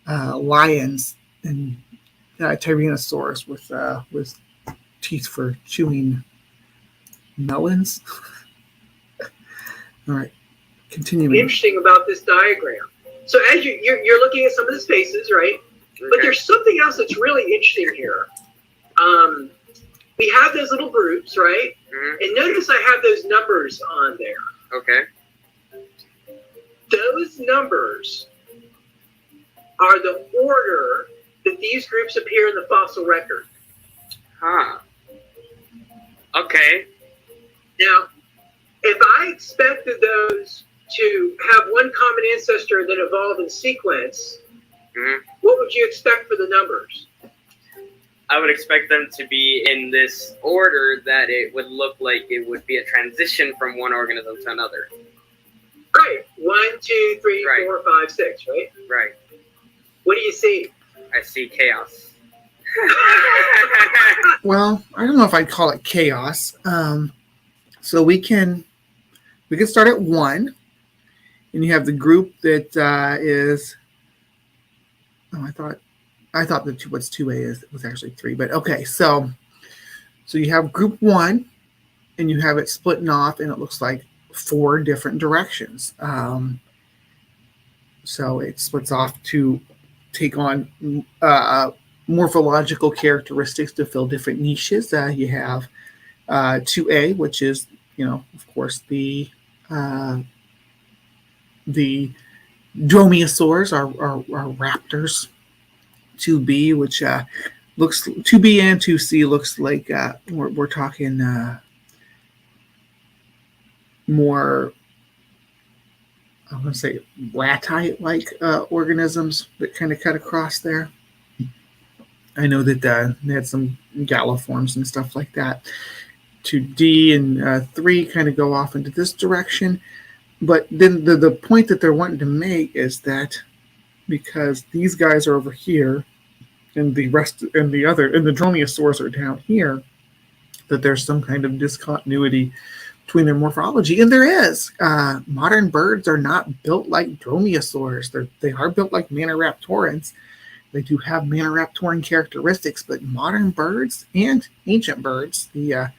lions and Tyrannosaurus with teeth for chewing melons? All right, continuing. Interesting about this diagram. So as you're looking at some of the spaces, right? But there's something else that's really interesting here. We have those little groups, right? Mhm. And notice I have those numbers on there. okay. Those numbers are the order that these groups appear in the fossil record. Huh. Okay. Now, if I expected those to have one common ancestor that evolved in sequence, Mhm. what would you expect for the numbers? I would expect them to be in this order that it would look like it would be a transition from one organism to another. Right. 1, 2, 3, Right. 4, 5, 6, right? Right. What do you see? I see chaos. Well, I don't know if I'd call it chaos. So we can start at 1, and you have the group that is. Oh, I thought that what's 2A was actually 3, but okay. So you have group 1, and you have it splitting off, and it looks like 4 different directions. So it splits off to take on morphological characteristics to fill different niches. You have 2A, which is, of course, the dromaeosaurs are raptors. 2B, which looks 2B and 2C looks like we're talking more, I'm going to say ratite-like organisms that kind of cut across there. I know that they had some galliforms and stuff like that. 2D and 3 kind of go off into this direction. But then the point that they're wanting to make is that because these guys are over here and the rest and the dromaeosaurs are down here, that there's some kind of discontinuity between their morphology. And there is. Modern birds are not built like dromaeosaurs. They are built like Maniraptorans. They do have Maniraptoran characteristics, but modern birds and ancient birds, the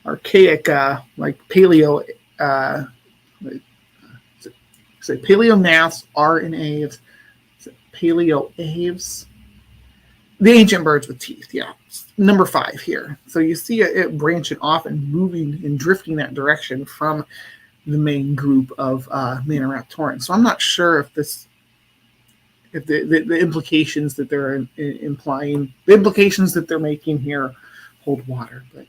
archaic, like paleo, paleomaths, R and Aves, paleoaves, the ancient birds with teeth, yeah. Number 5 here. So you see it branching off and moving and drifting that direction from the main group of Maniraptorans. So I'm not sure if the implications that they're implying, the implications that they're making here hold water. But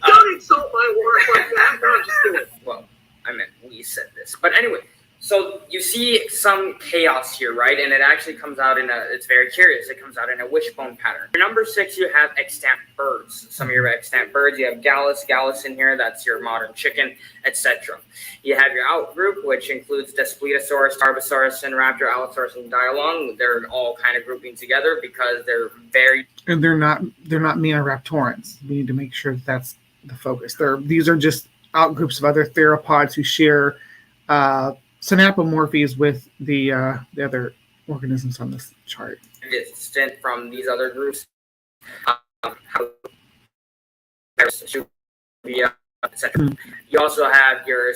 Don't insult my work like that. No, I'm just kidding. Well, I meant we said this. But anyway, So you see some chaos here, right? And it actually comes out it's very curious. It comes out in a wishbone pattern. For number 6, you have extant birds. Some of your extant birds, you have Gallus in here. That's your modern chicken, etc. You have your outgroup, which includes Daspletosaurus, Tarbosaurus, and Raptor, Allosaurus, and Dialong. They're all kind of grouping together because they're very... And they're not Maniraptorans. We need to make sure that that's the focus. These are just outgroups of other theropods who share synapomorphies with the other organisms on this chart. Distant from these other groups. Etc. You also have your you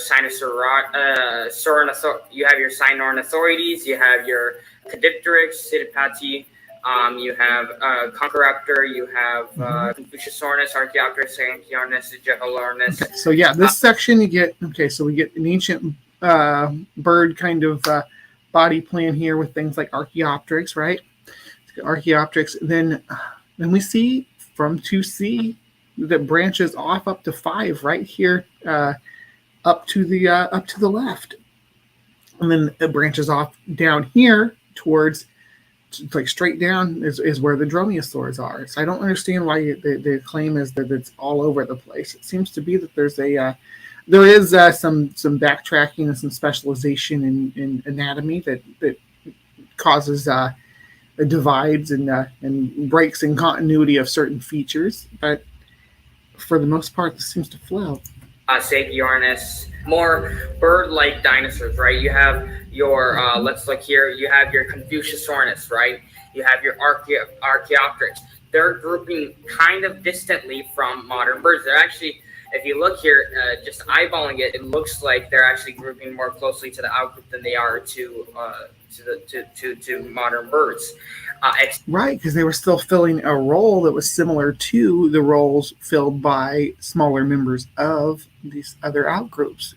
have your Sinornithoides, you have your Caudipteryx, Pseudopati, you have Conchoraptor, you have Confuciusornis, Archaeopteryx, Anchiornis, Jeholornis. Okay, so yeah, this section you get, so we get an ancient bird kind of body plan here with things like Archaeopteryx, right? Archaeopteryx. Then we see from 2C that branches off up to 5 right here, up to the left, and then it branches off down here towards, like straight down is where the dromaeosaurs are. So I don't understand why the claim is that it's all over the place. It seems to be that there is some backtracking and some specialization in anatomy that causes divides and breaks in continuity of certain features, but for the most part, this seems to flow. Sagiornis, more bird-like dinosaurs, right? You have your, let's look here, you have your Confuciusornis, right? You have your Archaeopteryx. They're grouping kind of distantly from modern birds. They're actually, if you look here, just eyeballing it, it looks like they're actually grouping more closely to the outgroup than they are to modern birds. Right, because they were still filling a role that was similar to the roles filled by smaller members of these other outgroups.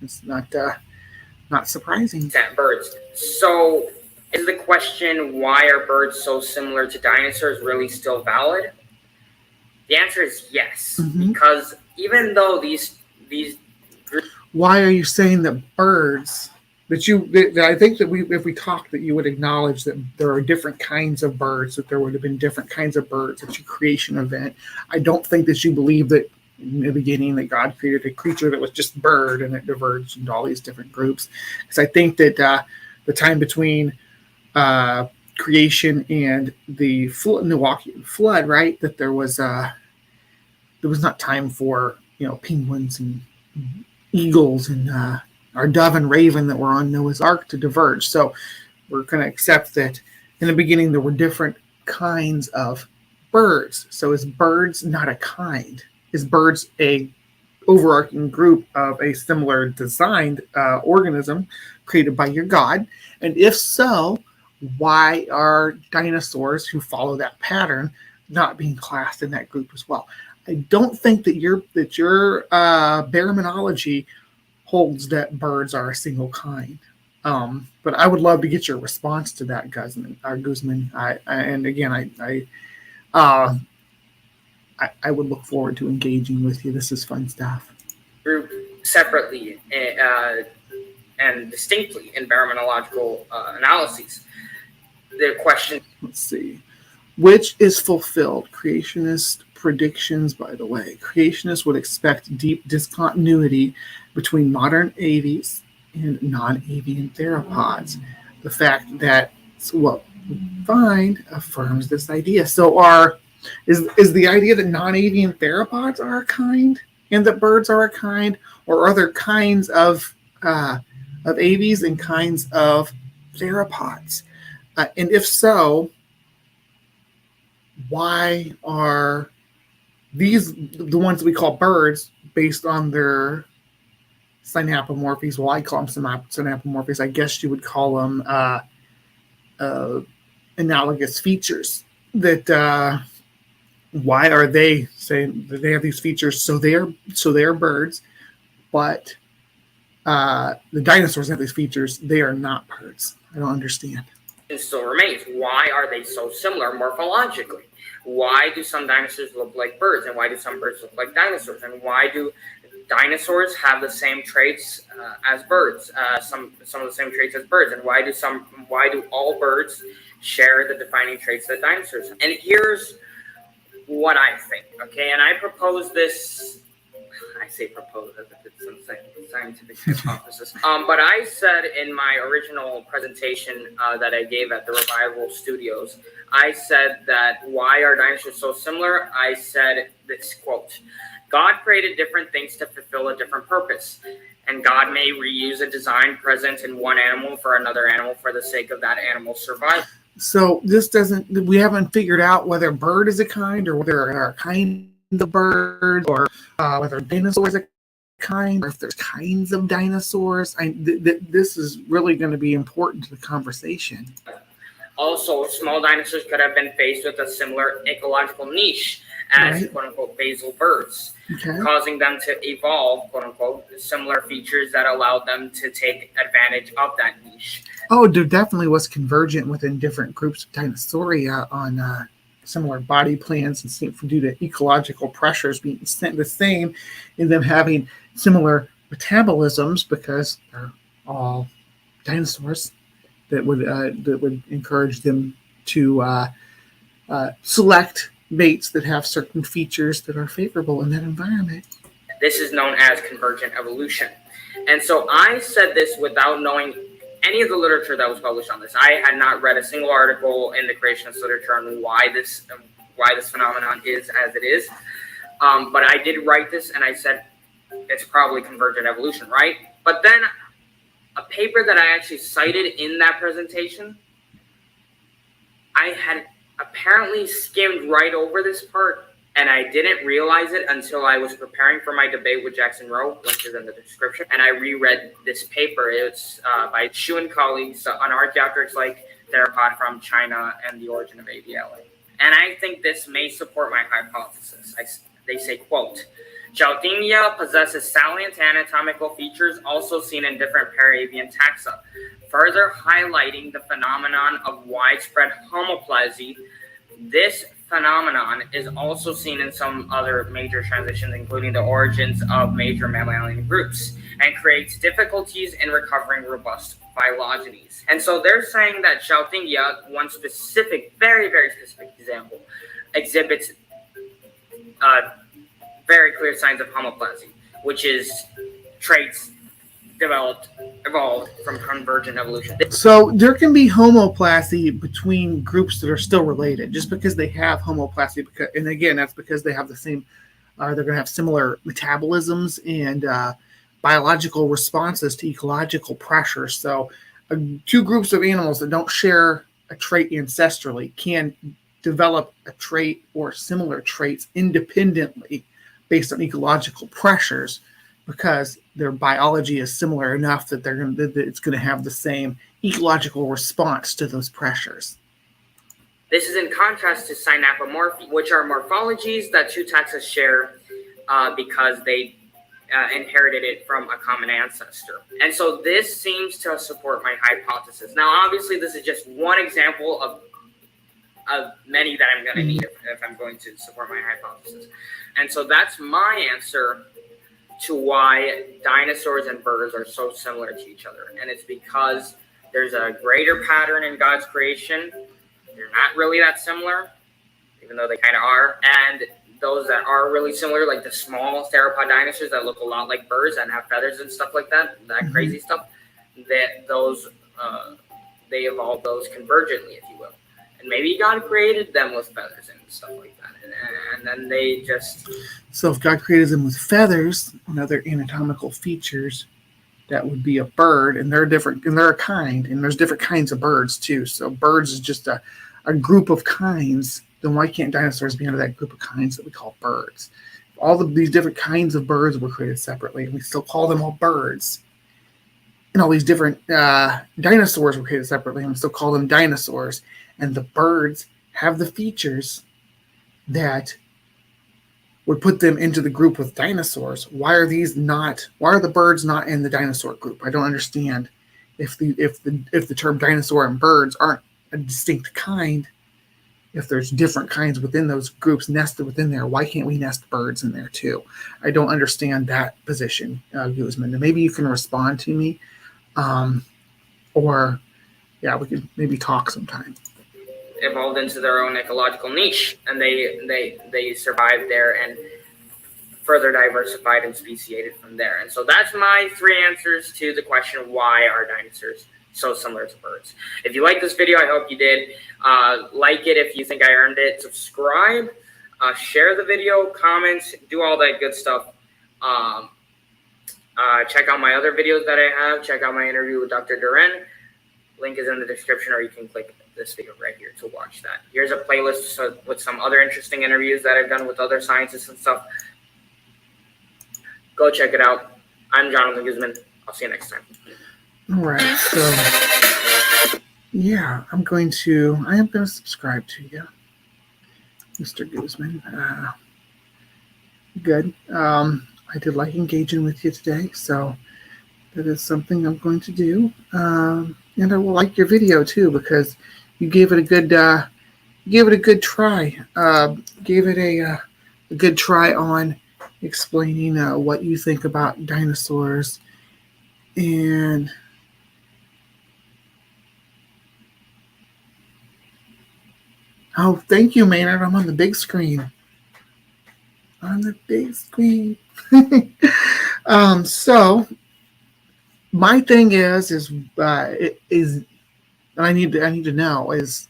It's not surprising. Birds. So is the question, why are birds so similar to dinosaurs, really still valid? The answer is yes, because even though these why are you saying that birds? That I think that if we talked, that you would acknowledge that there are different kinds of birds, that there would have been different kinds of birds at your creation event. I don't think that you believe that in the beginning that God created a creature that was just bird and it diverged into all these different groups. Because I think that the time between creation and the Milwaukee flood, right? That there was not time for penguins and eagles and our dove and raven that were on Noah's Ark to diverge. So we're going to accept that in the beginning there were different kinds of birds. So is birds not a kind? Is birds a overarching group of a similar designed organism created by your God? And if so, why are dinosaurs who follow that pattern not being classed in that group as well? I don't think that your baraminology holds that birds are a single kind. But I would love to get your response to that, Guzman. And again, I would look forward to engaging with you. This is fun stuff. Group separately and distinctly in baraminological analyses. The question. Let's see. Which is fulfilled? Creationist predictions, by the way. Creationists would expect deep discontinuity between modern aves and non-avian theropods. The fact that what we find affirms this idea. So is the idea that non-avian theropods are a kind and that birds are a kind, or are there kinds of aves and kinds of theropods? And if so, why are these the ones that we call birds based on their synapomorphies? Well, I call them synapomorphies. I guess you would call them analogous features. That why are they saying that they have these features? So they're birds, but the dinosaurs have these features. They are not birds. I don't understand. It still remains. Why are they so similar morphologically? Why do some dinosaurs look like birds, and why do some birds look like dinosaurs? And why do dinosaurs have the same traits as birds, some of the same traits as birds, and why do all birds share the defining traits that dinosaurs have? And here's what I think, okay? And I propose this. I say propose as if it's some scientific hypothesis. But I said in my original presentation that I gave at the Revival Studios, I said that why are dinosaurs so similar? I said this quote: God created different things to fulfill a different purpose, and God may reuse a design present in one animal for another animal for the sake of that animal's survival. So we haven't figured out whether bird is a kind or whether there are kinds of birds, or whether dinosaurs are a kind, or if there's kinds of dinosaurs. This is really going to be important to the conversation. Also, small dinosaurs could have been faced with a similar ecological niche as Right. quote-unquote basal birds, Okay. causing them to evolve quote-unquote similar features that allowed them to take advantage of that niche. Oh, there definitely was convergent within different groups of Dinosauria on similar body plans, and due to ecological pressures being the same, and them having similar metabolisms, because they're all dinosaurs, that would encourage them to select mates that have certain features that are favorable in that environment. This is known as convergent evolution. And so I said this without knowing any of the literature that was published on this. I had not read a single article in the creationist literature on why this phenomenon is as it is. But I did write this, and I said it's probably convergent evolution, right? But then a paper that I actually cited in that presentation, I had apparently skimmed right over this part, and I didn't realize it until I was preparing for my debate with Jackson Rowe, which is in the description, and I reread this paper. It's by Xu and colleagues on Archaeopteryx like theropod from China and the origin of ABLA. And I think this may support my hypothesis. They say, quote, Jaldinia possesses salient anatomical features also seen in different paravian taxa, further highlighting the phenomenon of widespread homoplasy. This phenomenon is also seen in some other major transitions, including the origins of major mammalian groups, and creates difficulties in recovering robust phylogenies. And so they're saying that Jaldinia, one specific, very, very specific example, exhibits very clear signs of homoplasy, which is traits evolved from convergent evolution. So there can be homoplasy between groups that are still related, just because they have homoplasy. And again, that's because they have the same, they're going to have similar metabolisms and biological responses to ecological pressure. So two groups of animals that don't share a trait ancestrally can develop a trait or similar traits independently based on ecological pressures, because their biology is similar enough that it's going to have the same ecological response to those pressures. This is in contrast to synapomorphy, which are morphologies that two taxa share because they inherited it from a common ancestor. And so this seems to support my hypothesis. Now, obviously, this is just one example of many that I'm going to need if I'm going to support my hypothesis. And so that's my answer to why dinosaurs and birds are so similar to each other. And it's because there's a greater pattern in God's creation. They're not really that similar, even though they kind of are. And those that are really similar, like the small theropod dinosaurs that look a lot like birds and have feathers and stuff like that, crazy stuff, they evolved those convergently, if you will. And maybe God created them with feathers and stuff like that. And then they just... So if God created them with feathers and other anatomical features, that would be a bird, and they're different, and they're a kind, and there's different kinds of birds too. So birds is just a group of kinds. Then why can't dinosaurs be under that group of kinds that we call birds? All of these different kinds of birds were created separately, and we still call them all birds. And all these different dinosaurs were created separately, and we still call them dinosaurs. And the birds have the features that would put them into the group with dinosaurs. Why are the birds not in the dinosaur group? I don't understand. If the term dinosaur and birds aren't a distinct kind, if there's different kinds within those groups nested within there, why can't we nest birds in there too? I don't understand that position, Guzman. And maybe you can respond to me, or yeah, we could maybe talk sometime. Evolved into their own ecological niche, and they survived there and further diversified and speciated from there. And so that's my 3 answers to the question, why are dinosaurs so similar to birds? If you like this video, I hope you did. Like it if you think I earned it. Subscribe, share the video, comments, do all that good stuff. Check out my other videos that I have. Check out my interview with Dr. Duren. Link is in the description, or you can click this video right here to watch that. Here's a playlist with some other interesting interviews that I've done with other scientists and stuff. Go check it out. I'm Jonathan Guzman. I'll see you next time. All right. So yeah, I am going to subscribe to you, Mr. Guzman. Good. I did like engaging with you today, so that is something I'm going to do. And I will like your video too, because you gave it a good try. Gave it a good try on explaining what you think about dinosaurs. And oh, thank you, Maynard. I'm on the big screen. On the big screen. So my thing is I need to know, is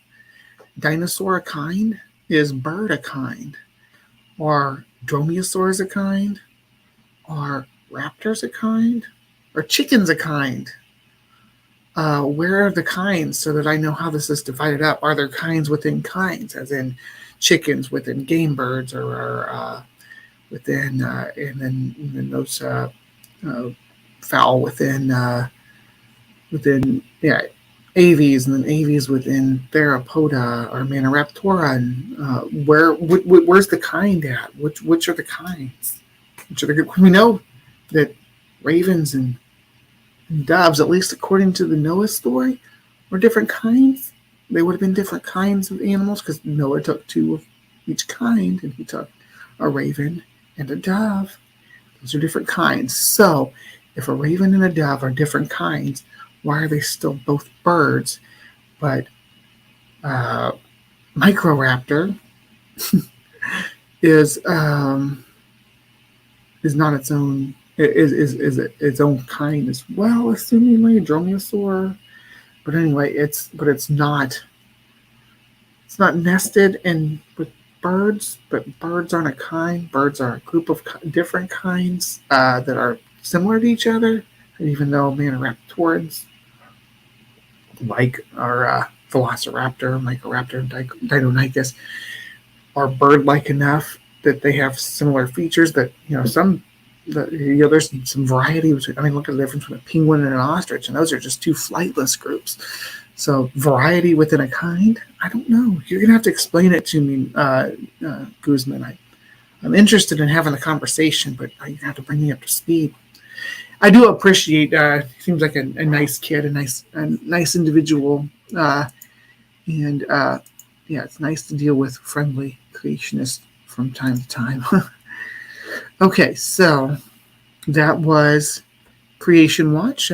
dinosaur a kind? Is bird a kind? Are dromaeosaurs a kind? Are raptors a kind? Are chickens a kind? Where are the kinds, so that I know how this is divided up? Are there kinds within kinds, as in chickens within game birds, or within and then those fowl within aves, and then aves within theropoda or maniraptora, and where's the kind at? Which are the kinds? We know that ravens and doves, at least according to the Noah story, were different kinds. They would have been different kinds of animals, because Noah took 2 of each kind, and he took a raven and a dove. Those are different kinds. So if a raven and a dove are different kinds, why are they still both birds? But Microraptor is not its own, is its own kind as well, assumingly dromaeosaur. But anyway, it's not nested in with birds. But birds aren't a kind. Birds are a group of different kinds that are similar to each other. And even though maniraptorids, like our Velociraptor, Microraptor, and Deinonychus, are bird-like enough that they have similar features that, there's some variety between. I mean, look at the difference between a penguin and an ostrich, and those are just 2 flightless groups. So variety within a kind, I don't know. You're gonna have to explain it to me, Guzman. I'm interested in having a conversation, but you have to bring me up to speed. I do appreciate. Seems like a nice kid, a nice individual, and yeah, it's nice to deal with friendly creationists from time to time. Okay, so that was Creation Watch.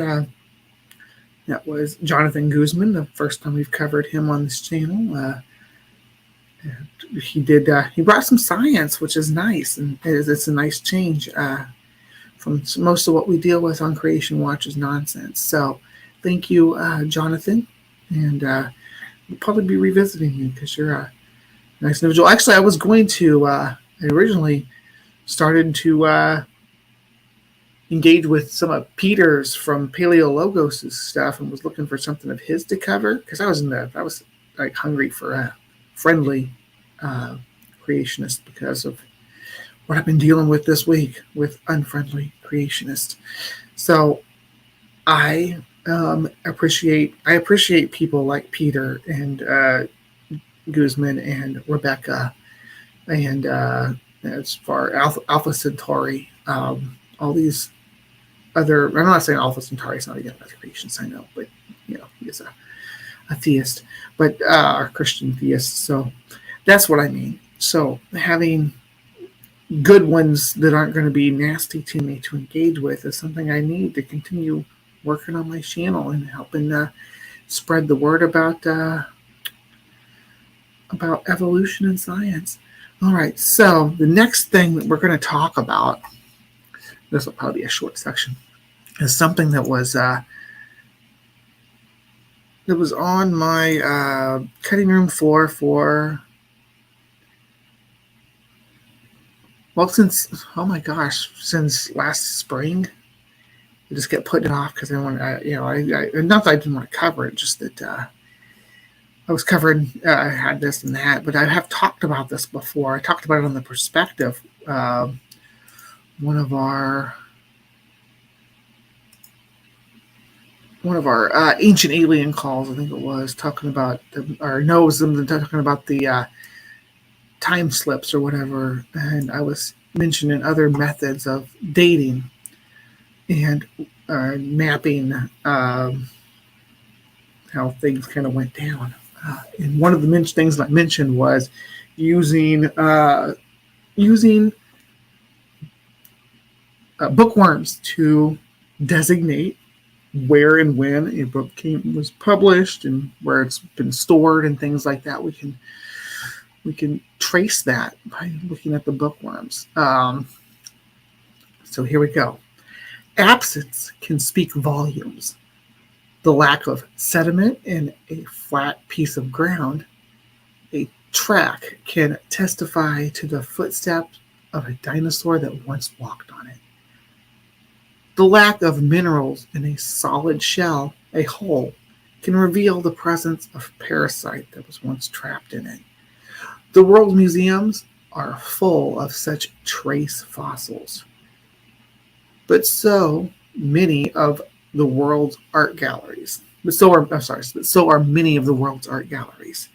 That was Jonathan Guzman. The first time we've covered him on this channel. He brought some science, which is nice, and it's a nice change. From most of what we deal with on Creation Watch is nonsense. So thank you, Jonathan. And we'll probably be revisiting you, because you're a nice individual. Actually, I was going to, I originally started to engage with some of Peter's from Paleologos' stuff, and was looking for something of his to cover, because I was like hungry for a friendly creationist, because of what I've been dealing with this week with unfriendly creationists. So I appreciate people like Peter and Guzman and Rebecca, and as far Alpha Centauri, all these other. I'm not saying Alpha Centauri is not against creations, I know, but he is a theist, but a Christian theist. So that's what I mean. So having good ones that aren't going to be nasty to me to engage with is something I need to continue working on my channel and helping spread the word about evolution and science. All right, so the next thing that we're going to talk about, this will probably be a short section, is something that was on my cutting room floor for, well, since since last spring. I just kept putting it off because I want, not that I didn't want to cover it, just that I was covering, I had this and that, but I have talked about this before. I talked about it on the Perspective, one of our ancient alien calls, I think it was, talking about talking about the time slips or whatever, and I was mentioning other methods of dating and mapping how things kind of went down. And one of the things I mentioned was using bookworms to designate where and when a book was published and where it's been stored and things like that. We can trace that by looking at the bookworms. So here we go. Absence can speak volumes. The lack of sediment in a flat piece of ground, a track, can testify to the footsteps of a dinosaur that once walked on it. The lack of minerals in a solid shell, a hole, can reveal the presence of a parasite that was once trapped in it. The world's museums are full of such trace fossils. But so many of the world's art galleries. So are many of the world's art galleries.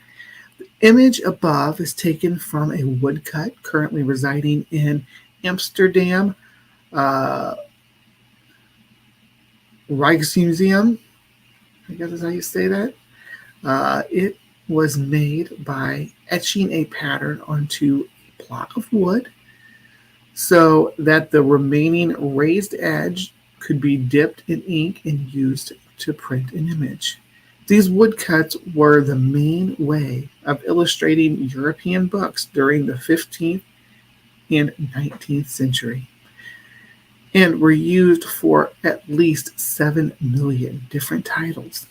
The image above is taken from a woodcut currently residing in Amsterdam Rijksmuseum. I guess is how you say that. It was made by etching a pattern onto a block of wood so that the remaining raised edge could be dipped in ink and used to print an image. These woodcuts were the main way of illustrating European books during the 15th and 19th century, and were used for at least 7 million different titles.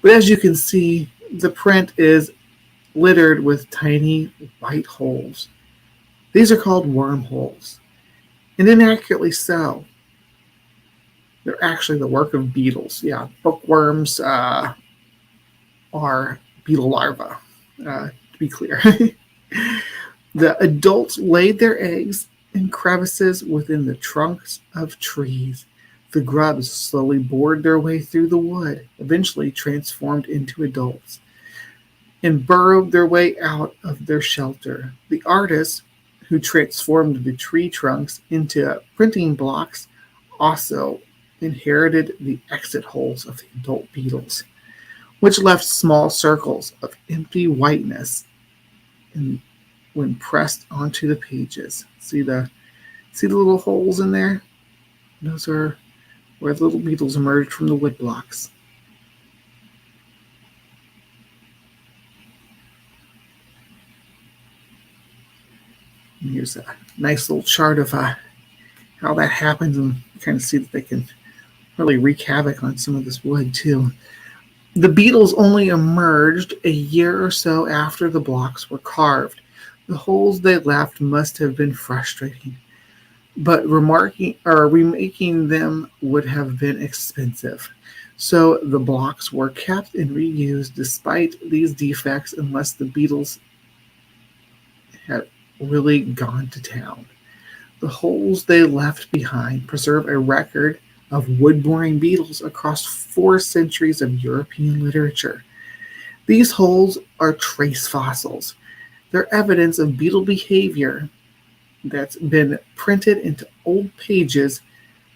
But as you can see, the print is littered with tiny white holes. These are called wormholes, and inaccurately so. They're actually the work of beetles. Yeah, bookworms are beetle larvae, to be clear. The adults laid their eggs in crevices within the trunks of trees. The grubs slowly bored their way through the wood, eventually transformed into adults, and burrowed their way out of their shelter. The artists who transformed the tree trunks into printing blocks also inherited the exit holes of the adult beetles, which left small circles of empty whiteness when pressed onto the pages. See the little holes in there? Those are where the little beetles emerged from the wood blocks. And here's a nice little chart of how that happens, and you kind of see that they can really wreak havoc on some of this wood too. The beetles only emerged a year or so after the blocks were carved. The holes they left must have been frustrating, but remaking them would have been expensive. So the blocks were kept and reused despite these defects, unless the beetles had really gone to town. The holes they left behind preserve a record of wood-boring beetles across 4 centuries of European literature. These holes are trace fossils. They're evidence of beetle behavior that's been printed into old pages,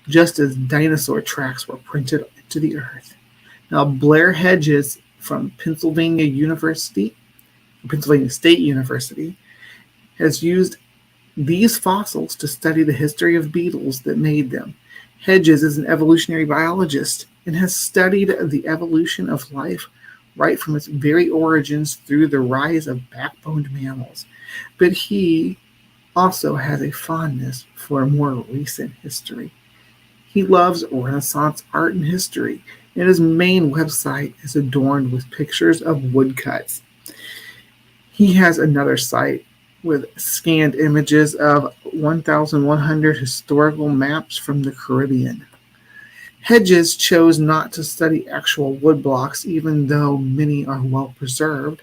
just as dinosaur tracks were printed into the earth. Now, Blair Hedges from Pennsylvania State University, has used these fossils to study the history of beetles that made them. Hedges is an evolutionary biologist and has studied the evolution of life right from its very origins through the rise of backboned mammals. But he also has a fondness for more recent history. He loves Renaissance art and history, and his main website is adorned with pictures of woodcuts. He has another site with scanned images of 1,100 historical maps from the Caribbean. Hedges chose not to study actual woodblocks, even though many are well preserved.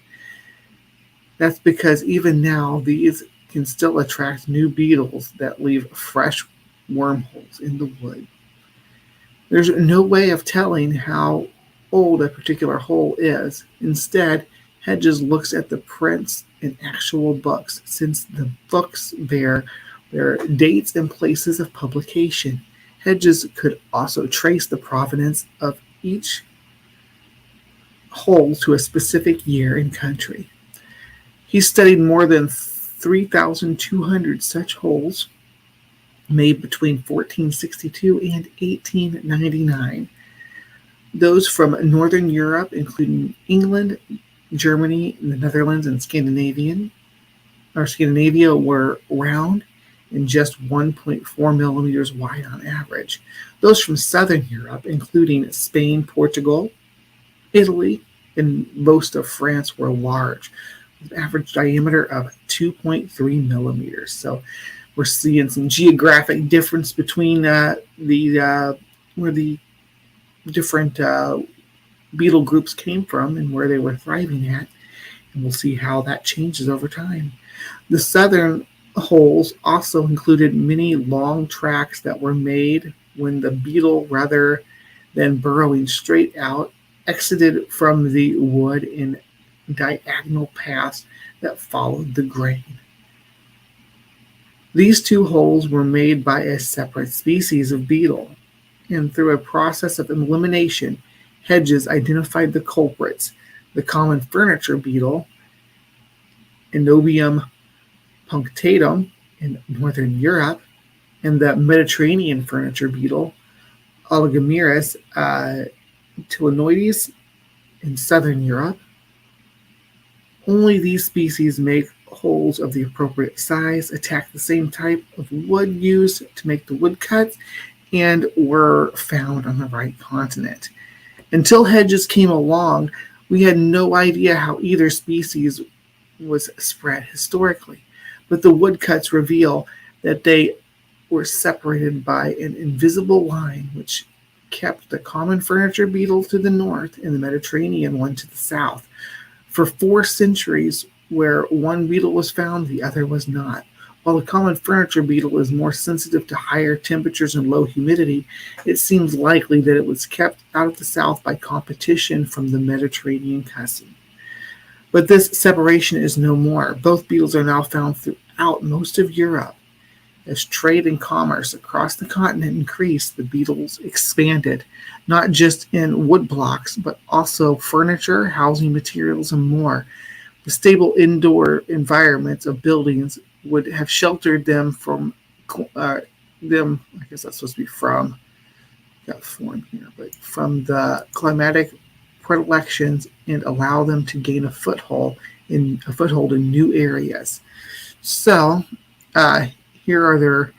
That's because even now, these can still attract new beetles that leave fresh wormholes in the wood. There's no way of telling how old a particular hole is. Instead, Hedges looks at the prints in actual books, since the books bear their dates and places of publication. Hedges could also trace the provenance of each hole to a specific year and country. He studied more than 3,200 such holes made between 1462 and 1899. Those from Northern Europe, including England, Germany, the Netherlands, and Scandinavia, were round and just 1.4 millimeters wide on average. Those from Southern Europe, including Spain, Portugal, Italy, and most of France, were large, with an average diameter of 2.3 millimeters. So we're seeing some geographic difference between where the different beetle groups came from and where they were thriving at. And we'll see how that changes over time. The southern holes also included many long tracks that were made when the beetle, rather than burrowing straight out, exited from the wood in diagonal paths that followed the grain. These two holes were made by a separate species of beetle, and through a process of elimination, Hedges identified the culprits: the common furniture beetle, Enobium punctatum in northern Europe, and the Mediterranean furniture beetle, Oligomerus tilinoides, in southern Europe. Only these species make holes of the appropriate size, attack the same type of wood used to make the woodcuts, and were found on the right continent. Until Hedges came along, we had no idea how either species was spread historically, but the woodcuts reveal that they were separated by an invisible line which kept the common furniture beetle to the north and the Mediterranean one to the south. For 4 centuries, where one beetle was found, the other was not. While the common furniture beetle is more sensitive to higher temperatures and low humidity, it seems likely that it was kept out of the south by competition from the Mediterranean cousin. But this separation is no more. Both beetles are now found throughout most of Europe. As trade and commerce across the continent increased, the beetles expanded, not just in wood blocks, but also furniture, housing materials, and more. The stable indoor environments of buildings would have sheltered them from I guess that's supposed to be from, got form here, but from the climatic predilections and allow them to gain a foothold in new areas. So here are their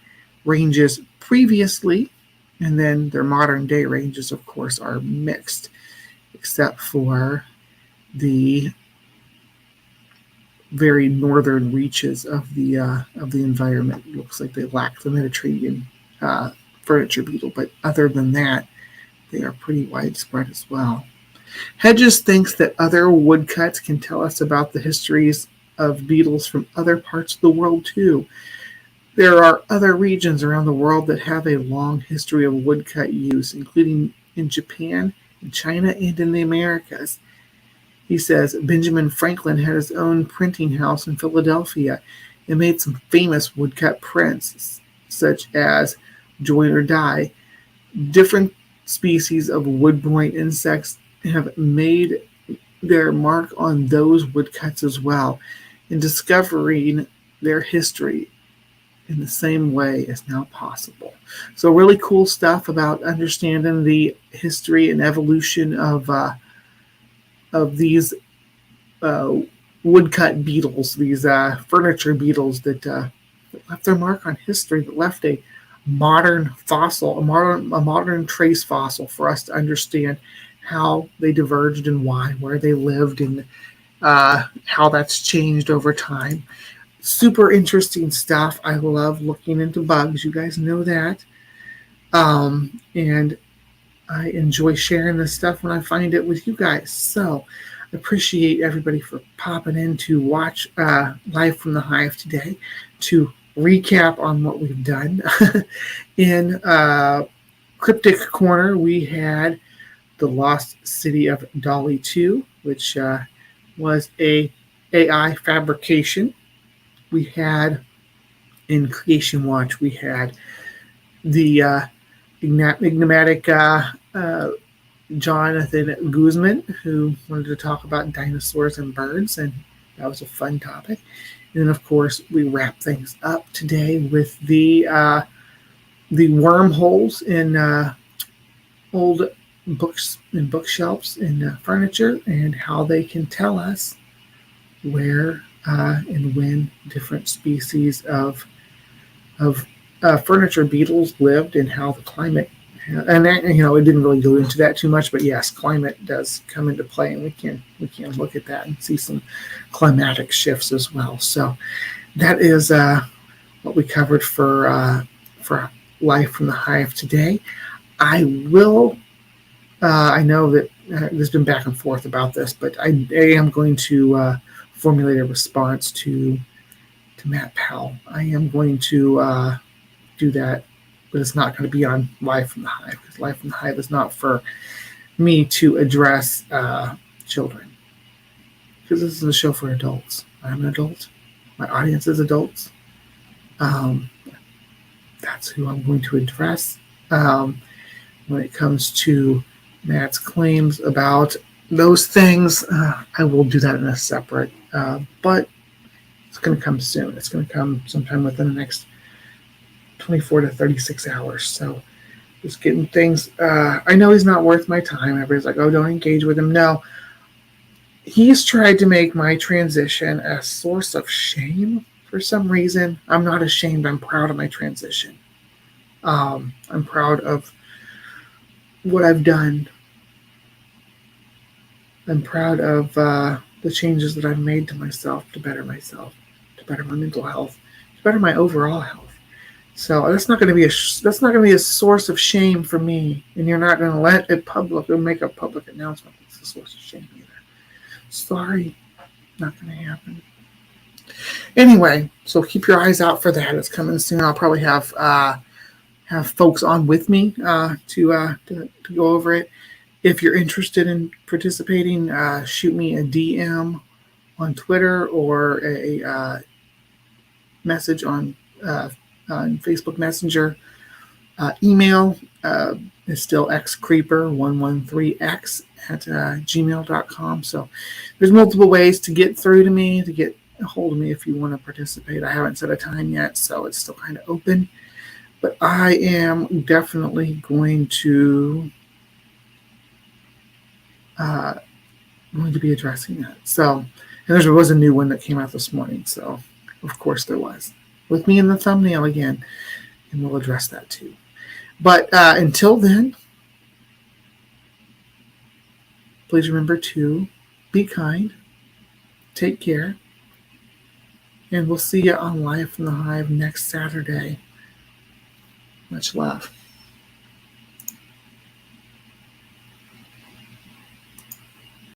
ranges previously, and then their modern day ranges, of course, are mixed, except for the very northern reaches of the environment. It looks like they lack the Mediterranean furniture beetle, but other than that, they are pretty widespread as well. Hedges thinks that other woodcuts can tell us about the histories of beetles from other parts of the world too. There are other regions around the world that have a long history of woodcut use, including in Japan, in China, and in the Americas. He says Benjamin Franklin had his own printing house in Philadelphia and made some famous woodcut prints, such as Join or Die. Different species of wood-borne insects have made their mark on those woodcuts as well, and discovering their history in the same way is now possible. So really cool stuff about understanding the history and evolution of these woodcut beetles, these furniture beetles that left their mark on history, that left a modern fossil, a modern trace fossil for us to understand how they diverged and why, where they lived, and how that's changed over time. Super interesting stuff. I love looking into bugs. You guys know that. And I enjoy sharing this stuff when I find it with you guys. So I appreciate everybody for popping in to watch Live from the Hive today, to recap on what we've done. In Cryptic Corner, we had The Lost City of Dolly 2, which was a AI fabrication. We had, in Creation Watch, we had the enigmatic Jonathan Guzman, who wanted to talk about dinosaurs and birds, and that was a fun topic. And then, of course, we wrap things up today with the wormholes in old books and bookshelves and furniture, and how they can tell us where and when different species of furniture beetles lived, and how the climate, and that, it didn't really go into that too much, but yes, climate does come into play, and we can look at that and see some climatic shifts as well. So that is what we covered for Life from the Hive today. I will. I know that there's been back and forth about this, but I am going to formulate a response to Matt Powell. I am going to do that, but it's not going to be on Live from the Hive, because Live from the Hive is not for me to address children, because this is a show for adults. I'm an adult. My audience is adults. That's who I'm going to address. When it comes to Matt's claims about those things, I will do that in a separate, but it's going to come soon. It's going to come sometime within the next 24 to 36 hours. So just getting things, I know he's not worth my time. Everybody's like, oh, don't engage with him. No, he's tried to make my transition a source of shame for some reason. I'm not ashamed. I'm proud of my transition. I'm proud of what I've done. I'm proud of the changes that I've made to myself, to better my mental health, to better my overall health. So that's not going to be a source of shame for me, and you're not going to let it public or make a public announcement that's a source of shame either. Sorry, not going to happen. Anyway, so keep your eyes out for that. It's coming soon. I'll probably have folks on with me to go over it. If you're interested in participating, shoot me a DM on Twitter or a message on Facebook Messenger. Email is still xcreeper113x@gmail.com. So there's multiple ways to get through to me, to get a hold of me if you want to participate. I haven't set a time yet, so it's still kind of open. But I am definitely going to be addressing that. So, and there was a new one that came out this morning. So, of course there was. With me in the thumbnail again. And we'll address that too. But until then, please remember to be kind, take care, and we'll see you on Live from the Hive next Saturday. Much love.